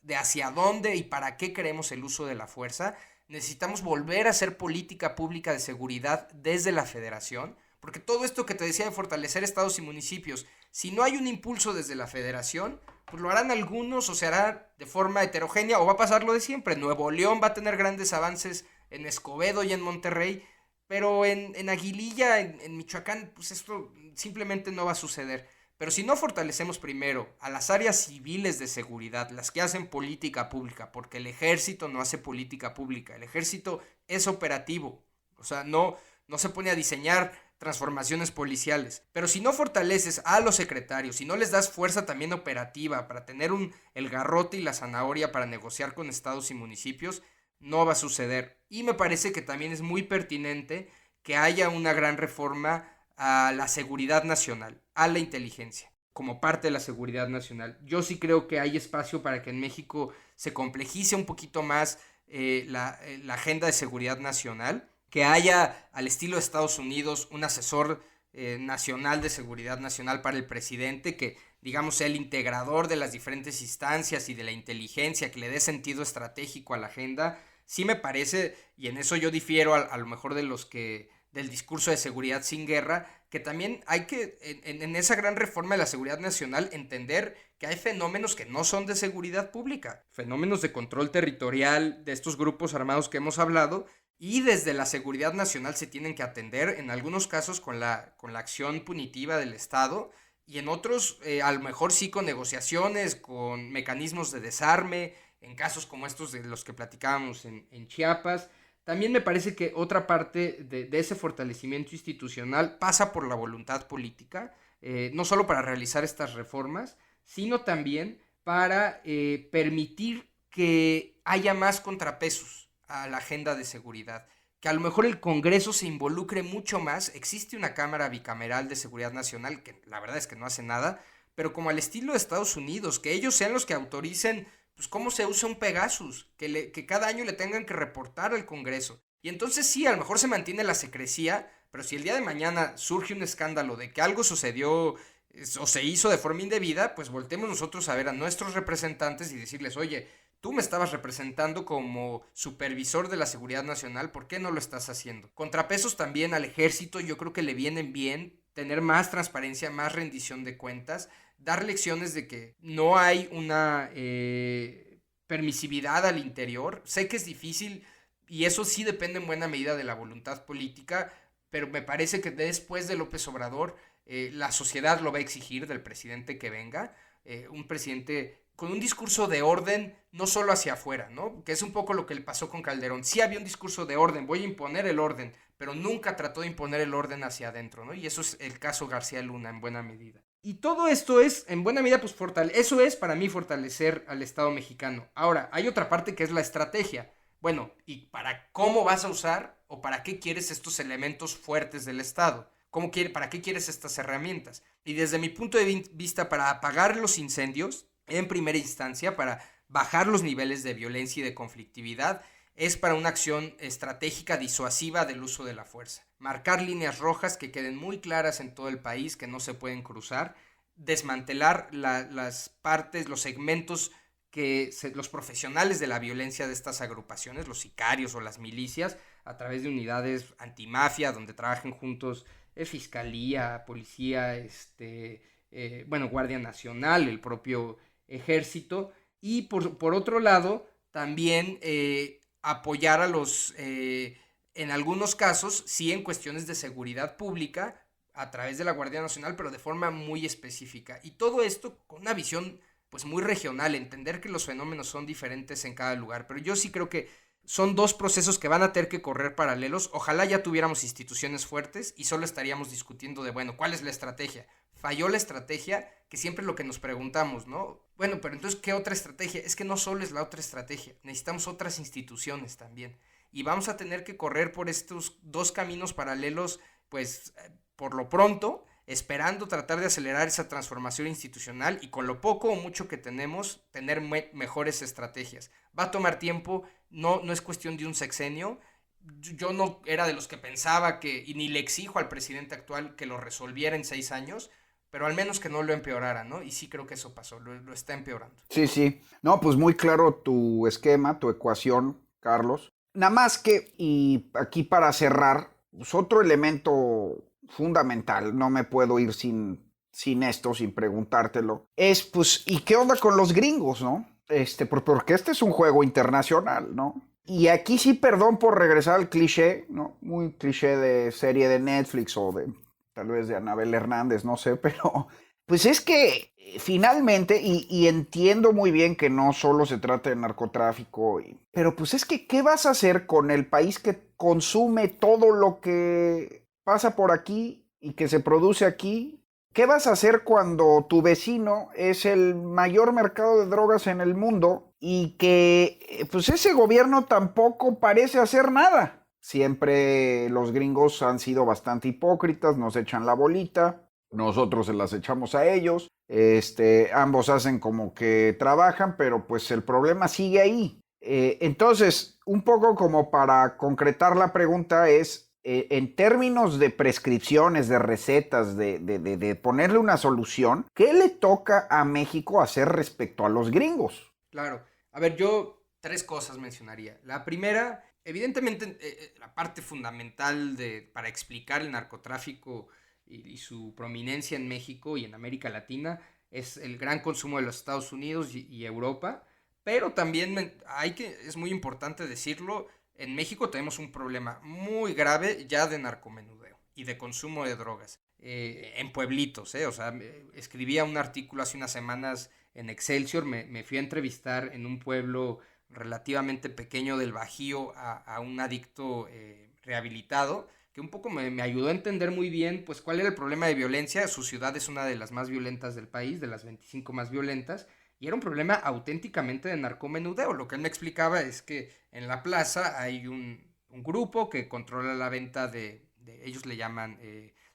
de hacia dónde y para qué queremos el uso de la fuerza. Necesitamos volver a hacer política pública de seguridad desde la federación, porque todo esto que te decía de fortalecer estados y municipios, si no hay un impulso desde la federación, pues lo harán algunos o se hará de forma heterogénea o va a pasar lo de siempre. Nuevo León va a tener grandes avances en Escobedo y en Monterrey, pero en Aguililla, en Michoacán, pues esto simplemente no va a suceder. Pero si no fortalecemos primero a las áreas civiles de seguridad, las que hacen política pública, porque el ejército no hace política pública, el ejército es operativo, o sea, no se pone a diseñar transformaciones policiales. Pero si no fortaleces a los secretarios, si no les das fuerza también operativa para tener el garrote y la zanahoria para negociar con estados y municipios, no va a suceder. Y me parece que también es muy pertinente que haya una gran reforma a la seguridad nacional, a la inteligencia, como parte de la seguridad nacional. Yo sí creo que hay espacio para que en México se complejice un poquito más la agenda de seguridad nacional, que haya, al estilo de Estados Unidos, un asesor nacional de seguridad nacional para el presidente, que digamos, sea el integrador de las diferentes instancias y de la inteligencia, que le dé sentido estratégico a la agenda, sí me parece, y en eso yo difiero a lo mejor de los que del discurso de seguridad sin guerra, que también hay que, en esa gran reforma de la seguridad nacional, entender que hay fenómenos que no son de seguridad pública, fenómenos de control territorial de estos grupos armados que hemos hablado, y desde la seguridad nacional se tienen que atender, en algunos casos con la acción punitiva del Estado, y en otros a lo mejor sí con negociaciones, con mecanismos de desarme, en casos como estos de los que platicábamos en Chiapas. También me parece que otra parte de ese fortalecimiento institucional pasa por la voluntad política, no solo para realizar estas reformas, sino también para permitir que haya más contrapesos a la agenda de seguridad, que a lo mejor el Congreso se involucre mucho más. Existe una Cámara Bicameral de Seguridad Nacional que la verdad es que no hace nada, pero como al estilo de Estados Unidos, que ellos sean los que autoricen pues cómo se usa un Pegasus, que cada año le tengan que reportar al Congreso. Y entonces sí, a lo mejor se mantiene la secrecía, pero si el día de mañana surge un escándalo de que algo sucedió o se hizo de forma indebida, pues voltemos nosotros a ver a nuestros representantes y decirles, oye, tú me estabas representando como supervisor de la seguridad nacional, ¿por qué no lo estás haciendo? Contrapesos también al ejército, yo creo que le vienen bien tener más transparencia, más rendición de cuentas, dar lecciones de que no hay una permisividad al interior. Sé que es difícil y eso sí depende en buena medida de la voluntad política, pero me parece que después de López Obrador la sociedad lo va a exigir del presidente que venga, un presidente con un discurso de orden, no solo hacia afuera, ¿no? Que es un poco lo que le pasó con Calderón. Sí había un discurso de orden, voy a imponer el orden, pero nunca trató de imponer el orden hacia adentro, ¿no? Y eso es el caso García Luna en buena medida. Y todo esto es, en buena medida, pues eso es para mí fortalecer al Estado mexicano. Ahora, hay otra parte que es la estrategia. Bueno, ¿y para cómo vas a usar o para qué quieres estos elementos fuertes del Estado? ¿Para qué quieres estas herramientas? Y desde mi punto de vista, para apagar los incendios, en primera instancia, para bajar los niveles de violencia y de conflictividad, es para una acción estratégica disuasiva del uso de la fuerza. Marcar líneas rojas que queden muy claras en todo el país, que no se pueden cruzar, desmantelar las partes, los segmentos los profesionales de la violencia de estas agrupaciones, los sicarios o las milicias, a través de unidades antimafia, donde trabajen juntos fiscalía, policía, Guardia Nacional, el propio ejército, y por otro lado, también apoyar a los, en algunos casos, sí en cuestiones de seguridad pública, a través de la Guardia Nacional, pero de forma muy específica. Y todo esto con una visión pues muy regional, entender que los fenómenos son diferentes en cada lugar. Pero yo sí creo que son dos procesos que van a tener que correr paralelos. Ojalá ya tuviéramos instituciones fuertes y solo estaríamos discutiendo de, bueno, ¿cuál es la estrategia? Falló la estrategia, que siempre es lo que nos preguntamos, ¿no? Bueno, pero entonces, ¿qué otra estrategia? Es que no solo es la otra estrategia, necesitamos otras instituciones también. Y vamos a tener que correr por estos dos caminos paralelos, pues, por lo pronto, esperando tratar de acelerar esa transformación institucional y con lo poco o mucho que tenemos, tener mejores estrategias. Va a tomar tiempo, no es cuestión de un sexenio. Yo no era de los que pensaba y ni le exijo al presidente actual que lo resolviera en 6 años, pero al menos que no lo empeorara, ¿no? Y sí creo que eso pasó, lo está empeorando. Sí. No, pues muy claro tu esquema, tu ecuación, Carlos. Nada más que, y aquí para cerrar, pues otro elemento fundamental, no me puedo ir sin esto, sin preguntártelo, es pues, ¿y qué onda con los gringos, no? Porque este es un juego internacional, ¿no? Y aquí sí, perdón por regresar al cliché, ¿no? Muy cliché de serie de Netflix o tal vez de Anabel Hernández, no sé, pero pues es que finalmente, y entiendo muy bien que no solo se trata de narcotráfico, pero pues es que, ¿qué vas a hacer con el país que consume todo lo que pasa por aquí y que se produce aquí? ¿Qué vas a hacer cuando tu vecino es el mayor mercado de drogas en el mundo y que pues ese gobierno tampoco parece hacer nada? Siempre los gringos han sido bastante hipócritas, nos echan la bolita, nosotros se las echamos a ellos, ambos hacen como que trabajan, pero pues el problema sigue ahí. Entonces, un poco como para concretar la pregunta es, en términos de prescripciones, de recetas, de ponerle una solución, ¿qué le toca a México hacer respecto a los gringos? Claro. A ver, yo 3 cosas mencionaría. La primera, evidentemente, la parte fundamental para explicar el narcotráfico y su prominencia en México y en América Latina es el gran consumo de los Estados Unidos y Europa, pero también es muy importante decirlo, en México tenemos un problema muy grave ya de narcomenudeo y de consumo de drogas en pueblitos, o sea, escribía un artículo hace unas semanas en Excelsior, me fui a entrevistar en un pueblo relativamente pequeño del Bajío a un adicto rehabilitado, que un poco me ayudó a entender muy bien pues cuál era el problema de violencia. Su ciudad es una de las más violentas del país, de las 25 más violentas, y era un problema auténticamente de narcomenudeo. Lo que él me explicaba es que en la plaza hay un grupo que controla la venta de ellos le llaman,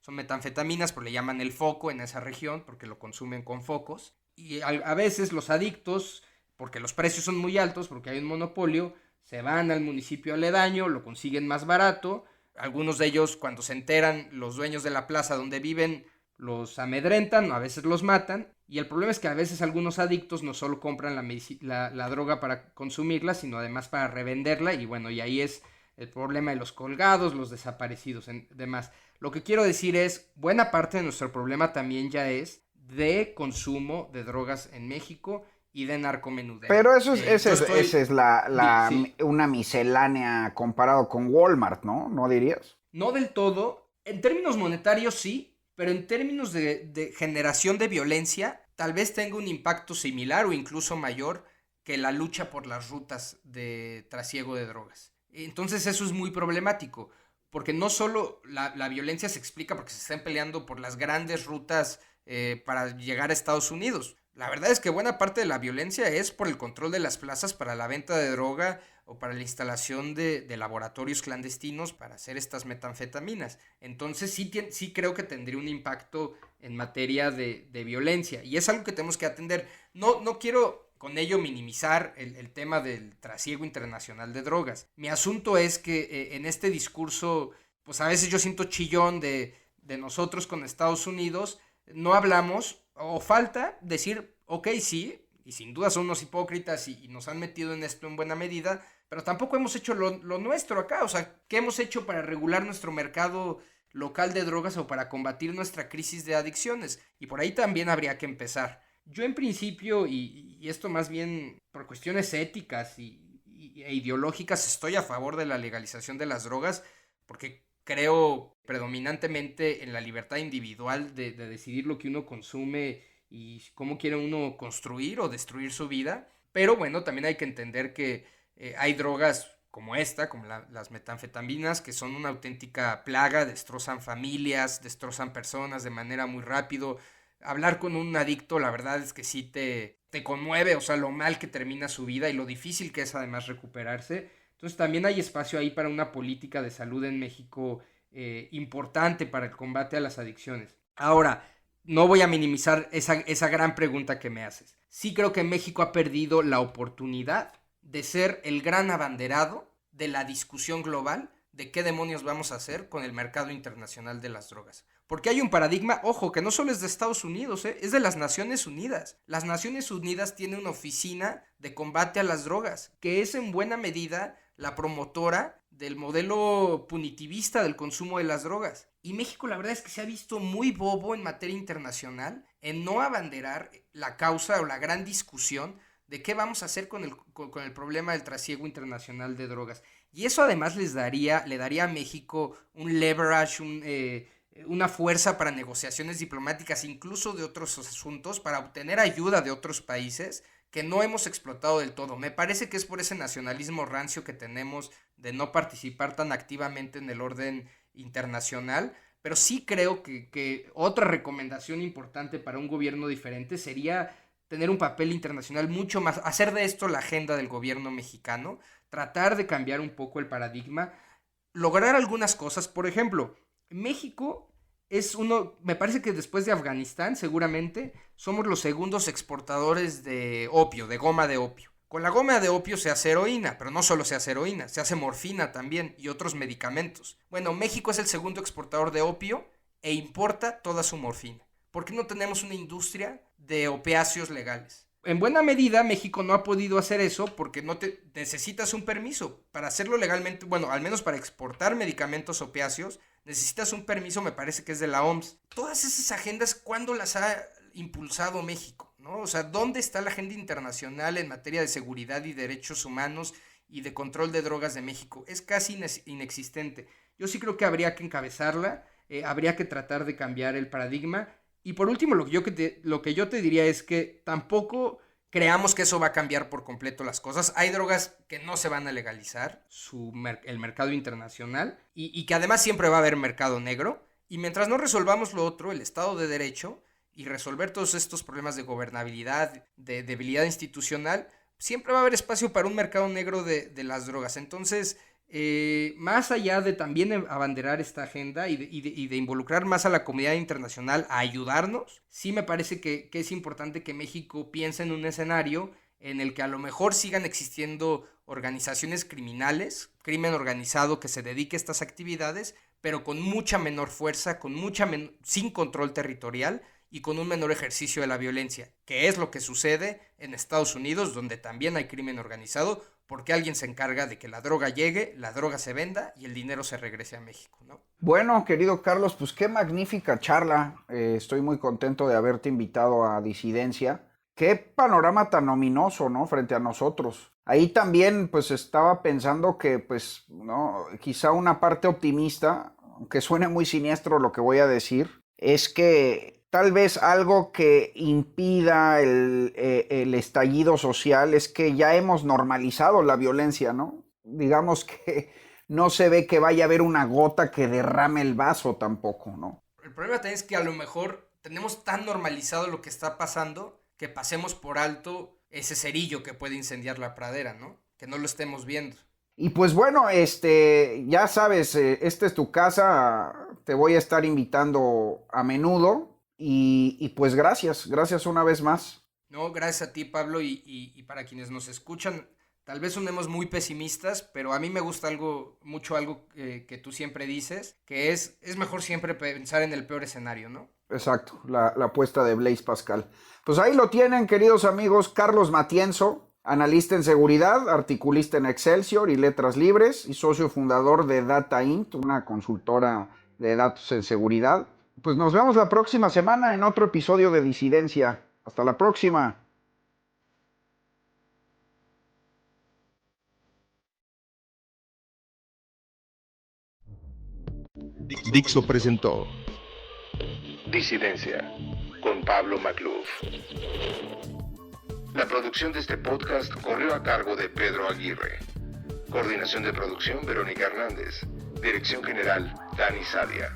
son metanfetaminas, pero le llaman el foco en esa región porque lo consumen con focos. Y a veces los adictos, porque los precios son muy altos, porque hay un monopolio, se van al municipio aledaño, lo consiguen más barato. Algunos de ellos, cuando se enteran, los dueños de la plaza donde viven, los amedrentan, a veces los matan. Y el problema es que a veces algunos adictos no solo compran la droga para consumirla, sino además para revenderla. Y bueno, y ahí es el problema de los colgados, los desaparecidos y demás. Lo que quiero decir es, buena parte de nuestro problema también ya es de consumo de drogas en México y de narcomenudeo. Pero esa es una miscelánea comparado con Walmart, ¿no? ¿No dirías? No del todo. En términos monetarios sí, pero en términos de generación de violencia, tal vez tenga un impacto similar o incluso mayor que la lucha por las rutas de trasiego de drogas. Entonces eso es muy problemático, porque no solo la violencia se explica porque se están peleando por las grandes rutas para llegar a Estados Unidos. La verdad es que buena parte de la violencia es por el control de las plazas para la venta de droga o para la instalación de laboratorios clandestinos para hacer estas metanfetaminas. Entonces sí creo que tendría un impacto en materia de violencia y es algo que tenemos que atender. No quiero con ello minimizar el tema del trasiego internacional de drogas. Mi asunto es que en este discurso, pues a veces yo siento chillón de nosotros con Estados Unidos, no hablamos o falta decir, ok, sí, y sin duda son unos hipócritas y nos han metido en esto en buena medida, pero tampoco hemos hecho lo nuestro acá. O sea, ¿qué hemos hecho para regular nuestro mercado local de drogas o para combatir nuestra crisis de adicciones? Y por ahí también habría que empezar. Yo en principio, y esto más bien por cuestiones éticas e ideológicas, estoy a favor de la legalización de las drogas porque creo predominantemente en la libertad individual de decidir lo que uno consume y cómo quiere uno construir o destruir su vida. Pero bueno, también hay que entender que hay drogas como esta, como las metanfetaminas, que son una auténtica plaga, destrozan familias, destrozan personas de manera muy rápido. Hablar con un adicto, la verdad es que sí te conmueve, o sea, lo mal que termina su vida y lo difícil que es además recuperarse. Entonces también hay espacio ahí para una política de salud en México importante para el combate a las adicciones. Ahora, no voy a minimizar esa gran pregunta que me haces. Sí creo que México ha perdido la oportunidad de ser el gran abanderado de la discusión global de qué demonios vamos a hacer con el mercado internacional de las drogas. Porque hay un paradigma, ojo, que no solo es de Estados Unidos, es de las Naciones Unidas. Las Naciones Unidas tienen una oficina de combate a las drogas, que es en buena medida la promotora del modelo punitivista del consumo de las drogas. Y México la verdad es que se ha visto muy bobo en materia internacional en no abanderar la causa o la gran discusión de qué vamos a hacer con el problema del trasiego internacional de drogas. Y eso además le daría a México un leverage, una fuerza para negociaciones diplomáticas, incluso de otros asuntos, para obtener ayuda de otros países que no hemos explotado del todo. Me parece que es por ese nacionalismo rancio que tenemos de no participar tan activamente en el orden internacional, pero sí creo que otra recomendación importante para un gobierno diferente sería tener un papel internacional mucho más, hacer de esto la agenda del gobierno mexicano, tratar de cambiar un poco el paradigma, lograr algunas cosas. Por ejemplo, México me parece que después de Afganistán seguramente somos los segundos exportadores de opio, de goma de opio. Con la goma de opio se hace heroína, pero no solo se hace heroína, se hace morfina también y otros medicamentos. Bueno, México es el segundo exportador de opio e importa toda su morfina. ¿Por qué no tenemos una industria de opiáceos legales? En buena medida, México no ha podido hacer eso porque necesitas un permiso. Para hacerlo legalmente, bueno, al menos para exportar medicamentos opiáceos, necesitas un permiso, me parece que es de la OMS. Todas esas agendas, ¿cuándo las ha impulsado México? ¿No? O sea, ¿dónde está la agenda internacional en materia de seguridad y derechos humanos y de control de drogas de México? Es casi inexistente. Yo sí creo que habría que encabezarla, habría que tratar de cambiar el paradigma. Y por último, lo que yo te diría es que tampoco creamos que eso va a cambiar por completo las cosas. Hay drogas que no se van a legalizar, el mercado internacional, y que además siempre va a haber mercado negro. Y mientras no resolvamos lo otro, el Estado de Derecho, y resolver todos estos problemas de gobernabilidad, de debilidad institucional, siempre va a haber espacio para un mercado negro de las drogas. Entonces, más allá de también abanderar esta agenda y de involucrar más a la comunidad internacional a ayudarnos, sí me parece que es importante que México piense en un escenario en el que a lo mejor sigan existiendo organizaciones criminales, crimen organizado que se dedique a estas actividades, pero con mucha menor fuerza, sin control territorial, y con un menor ejercicio de la violencia, que es lo que sucede en Estados Unidos, donde también hay crimen organizado, porque alguien se encarga de que la droga llegue, la droga se venda y el dinero se regrese a México, ¿no? Bueno, querido Carlos, pues qué magnífica charla. Estoy muy contento de haberte invitado a Disidencia. Qué panorama tan ominoso, ¿no? Frente a nosotros. Ahí también, pues, estaba pensando que, pues, ¿no? Quizá una parte optimista, aunque suene muy siniestro lo que voy a decir, es que tal vez algo que impida el estallido social es que ya hemos normalizado la violencia, ¿no? Digamos que no se ve que vaya a haber una gota que derrame el vaso tampoco, ¿no? El problema también es que a lo mejor tenemos tan normalizado lo que está pasando que pasemos por alto ese cerillo que puede incendiar la pradera, ¿no? Que no lo estemos viendo. Y pues bueno, ya sabes, esta es tu casa, te voy a estar invitando a menudo. Y pues gracias una vez más. No, gracias a ti, Pablo, y para quienes nos escuchan, tal vez sonemos muy pesimistas, pero a mí me gusta algo que tú siempre dices, que es mejor siempre pensar en el peor escenario, ¿no? Exacto, la apuesta de Blaise Pascal. Pues ahí lo tienen, queridos amigos, Carlos Matienzo, analista en seguridad, articulista en Excelsior y Letras Libres, y socio fundador de DataInt, una consultora de datos en seguridad. Pues nos vemos la próxima semana en otro episodio de Disidencia. Hasta la próxima. Dixo presentó Disidencia con Pablo Macluf. La producción de este podcast corrió a cargo de Pedro Aguirre. Coordinación de producción Verónica Hernández. Dirección general Dani Sadia.